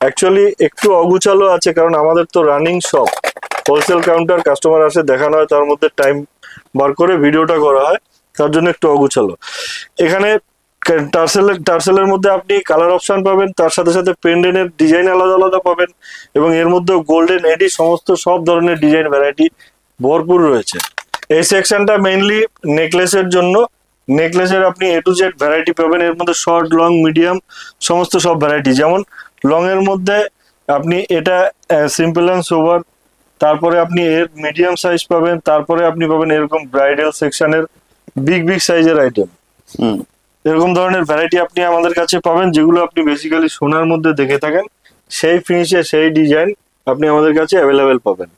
অ্যাকচুয়ালি একটু অগুছালো আছে, কারণ আমাদের তো running shop, wholesale counter, customer আসে দেখানো হয়, তার মধ্যে টাইম বার করে ভিডিওটা করা হয়, তার জন্য একটু অগুছালো। এখানে টার্সেলের মধ্যে আপনি কালার অপশন পাবেন, তার সাথে সাথে পেন্ডেন্টের ডিজাইন আলাদা পাবেন, এবং এর মধ্যে গোল্ডেন, এডি সব ধরনের ডিজাইন ভ্যারাইটি ভরপুর রয়েছে। এই সেকশনটা মেইনলি নেকলেসের জন্য। নেকলেসের আপনি A to Z ভ্যারাইটি পাবেন, এর মধ্যে শর্ট, লং, মিডিয়াম সমস্ত সব ভ্যারাইটি। যেমন লং এর মধ্যে আপনি এটা সিম্পল অ্যান্ড সোবার, তারপরে আপনি এর মিডিয়াম সাইজ পাবেন, তারপরে আপনি পাবেন এরকম ব্রাইডাল সেকশনের বিগ সাইজের আইটেম। এরকম ধরনের ভ্যারাইটি আপনি আমাদের কাছে পাবেন, যেগুলো আপনি বেসিক্যালি সোনার মধ্যে দেখে থাকেন, সেই ফিনিশে সেই ডিজাইন আপনি আমাদের কাছে অ্যাভেলেবেল পাবেন।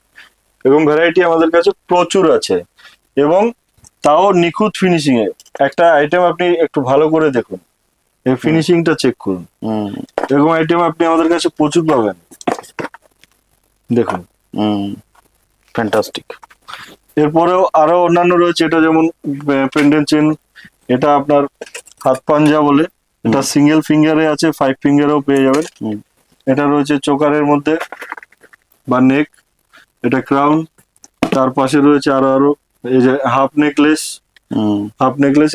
এরকম ভ্যারাইটি আমাদের কাছে প্রচুর আছে, এবং তাও নিখুঁত ফিনিশিং এ। একটা আইটেম আপনি একটু ভালো করে দেখুন, এই ফিনিশিংটা চেক করুন। এরকম আইটেম আপনি আমাদের কাছে প্রচুর পাবেন, দেখুন। ফ্যান্টাস্টিক। এরপরেও আরো অন্যান্য রয়েছে, এটা যেমন পেন্ডেন্ট চেন, এটা আপনার হাত পাঞ্জা বলে, এটা সিঙ্গেল ফিঙ্গারে আছে, 5 ফিঙ্গারেও পেয়ে যাবেন। এটা রয়েছে চোকারের মধ্যে বা নেক, এটা ক্রাউন। তার পাশে রয়েছে আরো এই যে হাফ নেকলেস,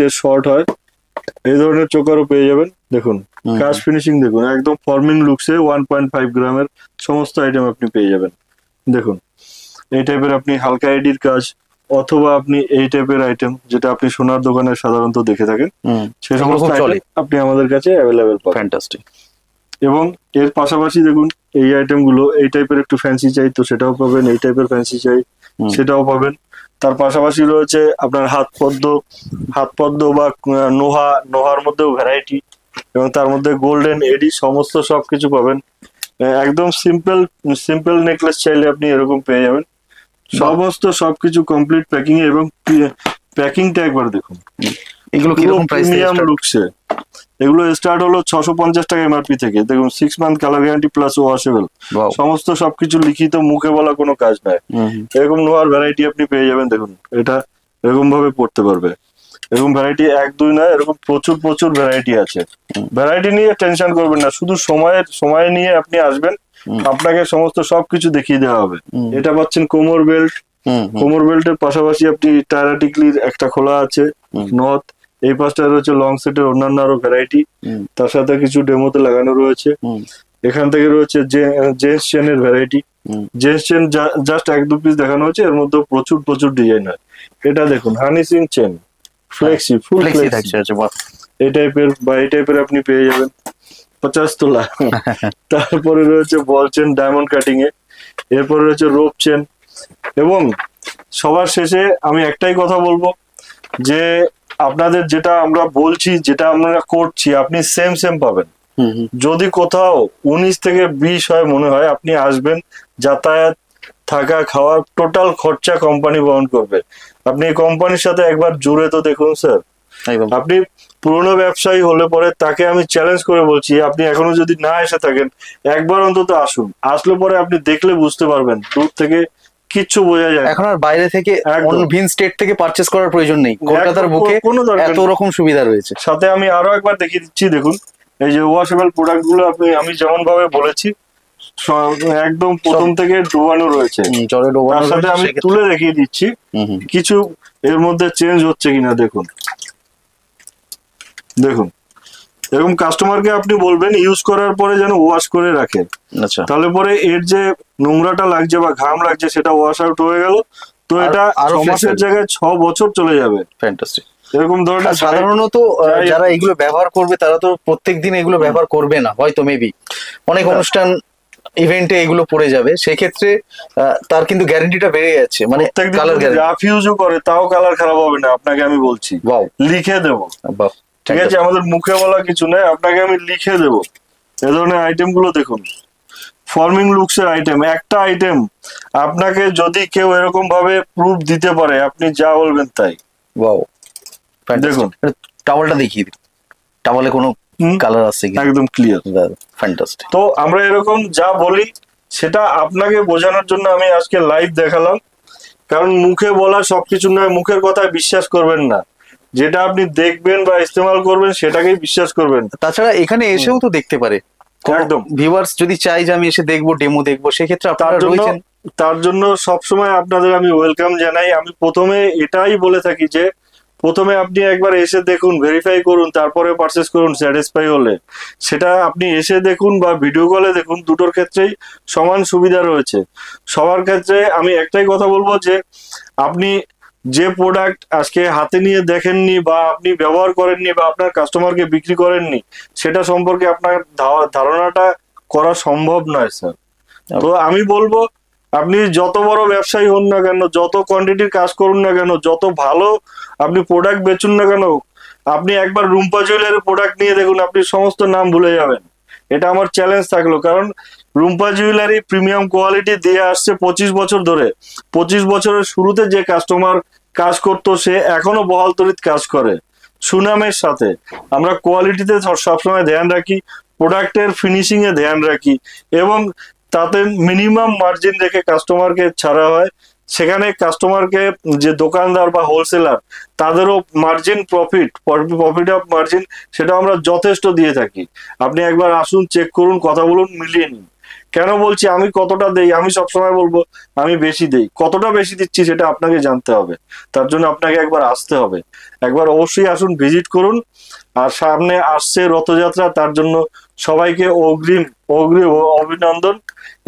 এর শর্ট হয়, এই ধরনের চোকারও পেয়ে যাবেন। দেখুন কাজ ফিনিশিং দেখুন, একদম ফর্মিং লুকসে 1.5 গ্রামের সমস্ত আইটেম আপনি পেয়ে যাবেন। দেখুন এই টাইপের আপনি হালকা এডির কাজ, অথবা আপনি এই টাইপের আইটেম যেটা আপনি সোনার দোকানে সাধারণত দেখে থাকেন, সে সমস্ত আইটেম আপনি আমাদের কাছে অ্যাভেলেবেল পাবেন। ফ্যান্টাস্টিক। এবং এর পাশাপাশি দেখুন এই আইটেম গুলো, এই টাইপের একটু ফ্যান্সি চাই তো সেটাও পাবেন, এই টাইপের ফ্যান্সি চাই সেটাও পাবেন। তার পাশাপাশি রয়েছে আপনার হাত পদ্ম বা নোহার মধ্যেও ভ্যারাইটি, এবং তার মধ্যে গোল্ডেন এডি সমস্ত সবকিছু পাবেন। একদম সিম্পল নেকলেস চাইলে আপনি এরকম পেয়ে যাবেন, সমস্ত সবকিছু কমপ্লিট প্যাকিং এ। এবং প্যাকিংটা একবার দেখুন, এগুলো কিরকম প্রাইস থেকে প্রিমিয়াম লুকসে। এগুলো স্টার্ট হলো 650 টাকা এমআরপি থেকে। দেখুন 6 month colour guarantee plus washable, সমস্ত সবকিছু লিখিত, মুখে বলা কোনো কাজ নাই। এরকম নোয়ার ভ্যারাইটি আপনি পেয়ে যাবেন। দেখুন এটা এরকম ভাবে পড়তে পারবে, এরকম ভ্যারাইটি 1-2 নয়, এরকম প্রচুর ভ্যারাইটি আছে। ভ্যারাইটি নিয়ে টেনশন করবেন না, শুধু সময় নিয়ে আপনি আসবেন, আপনাকে সমস্ত সবকিছু দেখিয়ে দেওয়া হবে। এটা পাচ্ছেন কোমর বেল্টের পাশাপাশি আপনি টায়ারাটিকলির একটা খোলা আছে নথ, এই পাশটা রয়েছে লং সেটের অন্যান্য আরো ভ্যারাইটি, তার সাথে কিছু ডেমোতে লাগানো রয়েছে। এখান থেকে রয়েছে জেন্টস চেনের variety, gents chain just 1-2 piece দেখানো হচ্ছে, এর মধ্যে প্রচুর ডিজাইন হয়। এটা দেখুন হানি সিং চেন, ফ্লেক্সি, ফুল ফ্লেক্সি, এই টাইপের আপনি পেয়ে যাবেন 50 তোলা। তারপরে রয়েছে বল চেন ডায়মন্ড কাটিং এ, এরপরে রয়েছে রোপ চেন। এবং সবার শেষে আমি একটাই কথা বলবো যে আপনাদের যেটা আমরা বলছি, যেটা আমরা করছি, আপনি সেম পাবেন। যদি কোথাও 19 থেকে 20 হয় মনে হয়, আপনি আসবেন, যাতায়াত, থাকা, খাওয়ার টোটাল খরচা কোম্পানি বহন করবে। আপনি এই কোম্পানির সাথে একবার জুড়ে তো দেখুন স্যার। আপনি পুরনো ব্যবসায়ী হলে পরে তাকে আমি চ্যালেঞ্জ করে বলছি, আপনি এখনো যদি না এসে থাকেন, একবার অন্তত আসুন। আসলে পরে আপনি দেখলে বুঝতে পারবেন, দূর থেকে কিচ্ছু বোঝা যায়। এখন আর বাইরে থেকে ভিন স্টেট থেকে পারচেজ করার প্রয়োজন নেই, কলকাতার বুকে এত রকম সুবিধা রয়েছে। সাথে আমি আরো একবার দেখিয়ে দিচ্ছি, দেখুন এই যে ওয়াশেবল প্রোডাক্ট গুলো আমি যেমন ভাবে বলেছি একদম প্রথম থেকে ডোবানো রয়েছে, তার সাথে আমি তুলে দেখিয়ে দিচ্ছি কিছু এর মধ্যে চেঞ্জ হচ্ছে কিনা। দেখুন এরকম কাস্টমারকে আপনি বলবেন ইউজ করার পরে যেন ওয়াশ করে রাখে, তাহলে পরে এর যে নোংরাটা লাগছে বা ঘাম লাগছে সেটা ওয়াশ আউট হয়ে গেল, তো এটা 6 মাসের জায়গায় 6 বছর চলে যাবে। ফ্যান্টাস্টিক। এরকম ধরনের সাধারণত যারা এগুলো ব্যবহার করবে তারা তো প্রত্যেকদিন এগুলো ব্যবহার করবে না, হয়তো মেবি অনেক অনুষ্ঠান ইভেন্টে এগুলো পড়ে যাবে, সেক্ষেত্রে তার কিন্তু গ্যারান্টিটা বেড়ে যাচ্ছে, মানে কালার গ্যারান্টি। রাফ ইউজও করে তাও কালার খারাপ হবে না, আপনাকে আমি বলছি, লিখে দেবো। ঠিক আছে, আমাদের মুখে বলা কিছু নেই, আপনাকে আমি লিখে দেবো। এ ধরনের আইটেম গুলো দেখুন, ফর্মিং লুকস এর আইটেম, একটা আইটেম আপনাকে যদি কেউ এরকম ভাবে প্রুফ দিতে পারে, আপনি যা বলবেন তাই। দেখুন টাওয়ালটা দেখিয়ে দিন, টাওয়ালে কোনো কালার আছে কি? একদম ক্লিয়ার, ফ্যান্টাস্টিক। তো আমরা এরকম যা বলি সেটা আপনাকে বোঝানোর জন্য আমি আজকে লাইভ দেখালাম, কারণ মুখে বলা সবকিছু নয়, মুখের কথায় বিশ্বাস করবেন না, যেটা আপনি দেখবেন বা ইস্তেমাল করবেন সেটাকেই বিশ্বাস করবেন। তাছাড়া এখানে এসেও তো দেখতে পারে, একদম ভিউয়ার্স যদি চাই যে আমি এসে দেখবো, ডেমো দেখবো, সেক্ষেত্রে আপনারা রয়েছেন। তার জন্য সবসময় আপনাদের আমি ওয়েলকাম জানাই। আমি প্রথমে এটাই বলে থাকি যে প্রথমে আপনি একবার এসে দেখুন, ভেরিফাই করুন, তারপরে পারচেস করুন। স্যাটিসফাই হলে সেটা আপনি এসে দেখুন বা ভিডিও কলে দেখুন, দুটোর ক্ষেত্রেই সমান সুবিধা রয়েছে। সবার ক্ষেত্রে আমি একটাই কথা বলবো যে আপনি যে প্রোডাক্ট আজকে হাতে নিয়ে দেখেননি বা আপনি ব্যবহার করেননি বা আপনার কাস্টমারকে বিক্রি করেননি, সেটা সম্পর্কে আপনার ধারণাটা করা সম্ভব নয় স্যার। তো আমি বলবো আপনি যত বড় ব্যবসায়ী হন না কেন, যত কোয়ান্টিটির কাজ করুন না কেন, যত ভালো আপনি প্রোডাক্ট বেচুন না কেন, আপনি একবার রুম্পা জুয়েলারির প্রোডাক্ট নিয়ে দেখুন, আপনি সমস্ত নাম ভুলে যাবেন। এটা আমার চ্যালেঞ্জ থাকলো, কারণ রুম্পা জুয়েলারি প্রিমিয়াম কোয়ালিটি দিয়ে আসছে 25 বছর ধরে। 25 বছরের শুরুতে যে কাস্টমার কাজ করতো সে এখনো বহালতড়িৎ কাজ করে সুনামের সাথে। আমরা কোয়ালিটিতে সবসময় ধ্যান রাখি, প্রোডাক্টের ফিনিশিং এ ধ্যান রাখি, এবং তাতে মিনিমাম মার্জিন রেখে কাস্টমারকে ছাড়া হয়। সেখানে কাস্টমারকে যে দোকানদার বা হোলসেলার তাদেরও মার্জিন প্রফিট অফ মার্জিন সেটা আমরা যথেষ্ট দিয়ে থাকি। আপনি একবার আসুন, চেক করুন, কথা বলুন, মিলিয়ে নিন। কেন বলছি আমি কতটা দেই, আমি সবসময় বলবো আমি বেশি দেই। কতটা বেশি দিচ্ছি সেটা আপনাকে জানতে হবে, তার জন্য আপনাকে একবার আসতে হবে। একবার অবশ্যই আসুন, ভিজিট করুন। আর সামনে আসছে রথযাত্রা, তার জন্য সবাইকে অগ্রিম অগ্রিম অভিনন্দন।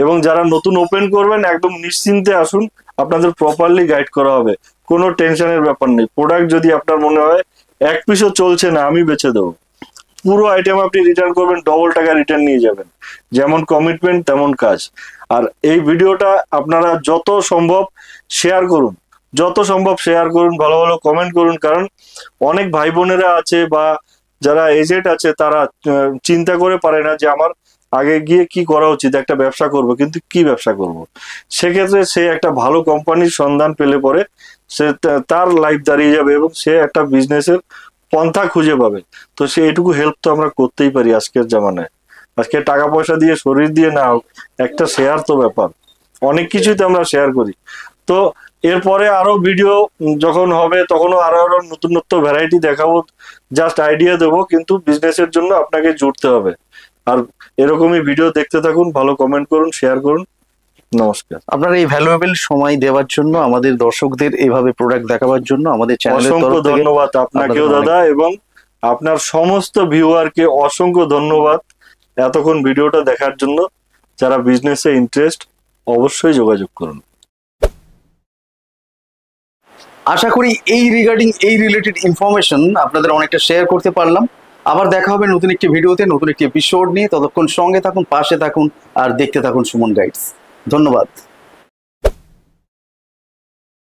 এবং যারা নতুন ওপেন করবেন একদম নিশ্চিন্তে আসুন, আপনাদের প্রপারলি গাইড করা হবে, কোনো টেনশনের ব্যাপার নেই। প্রোডাক্ট যদি আপনার মনে হয় এক পিসও চলছে না, আমি বেচে দেবো। পুরো আইটেম আপনি রিটার্ন করবেন, ডবল টাকা রিটার্ন নিয়ে যাবেন। যেমন কমিটমেন্ট তেমন কাজ। আর এই ভিডিওটা আপনারা যত সম্ভব শেয়ার করুন, যত সম্ভব শেয়ার করুন, ভালো ভালো কমেন্ট করুন। কারণ অনেক ভাই বোনেরা আছে বা যারা এজেন্ট আছে তারা চিন্তা করে পারে না যে আমার আগে গিয়ে কি করা উচিত, একটা ব্যবসা করব কিন্তু কি ব্যবসা করব। সেক্ষেত্রে সে একটা ভালো কোম্পানির সন্ধান পেলে পরে সে তার লাইফ দাঁড়িয়ে যাবে এবং সে একটা বিজনেসের পন্থা খুঁজে পাবে। তো সে এটুকু হেল্প তো আমরা করতেই পারি আজকের জামানায়। আজকে টাকা পয়সা দিয়ে, শরীর দিয়ে না হোক, একটা শেয়ার তো ব্যাপার। অনেক কিছুই তো আমরা শেয়ার করি। তো এরপরে আরো ভিডিও যখন হবে তখনও আরো আরো নতুনত্ব ভ্যারাইটি দেখাবো, জাস্ট আইডিয়া দেবো, কিন্তু বিজনেসের জন্য আপনাকে জুড়তে হবে। আর এরকমই ভিডিও দেখতে থাকুন, ভালো কমেন্ট করুন, শেয়ার করুন। নমস্কার। আপনার এই ভ্যালুয়েবল সময় দেওয়ার জন্য, আমাদের দর্শকদের এইভাবে প্রোডাক্ট দেখাবার জন্য আমাদের চ্যানেলের অসংখ্য তরফ থেকে ধন্যবাদ আপনাকেও আপনাদের দাদা, এবং আপনার সমস্ত ভিউয়ারকে অসংখ্য ধন্যবাদ এতক্ষণ ভিডিওটা দেখার জন্য। যারা বিজনেসে ইন্টারেস্ট অবশ্যই যোগাযোগ করুন। আশা করি এই রিলেটেড ইনফরমেশন আপনাদের অনেকটা শেয়ার করতে পারলাম। আবার দেখা হবে নতুন একটি ভিডিওতে, নতুন একটি এপিসোড নিয়ে। ততক্ষণ সঙ্গে থাকুন, পাশে থাকুন আর দেখতে থাকুন সুমন গাইডস। ধন্যবাদ।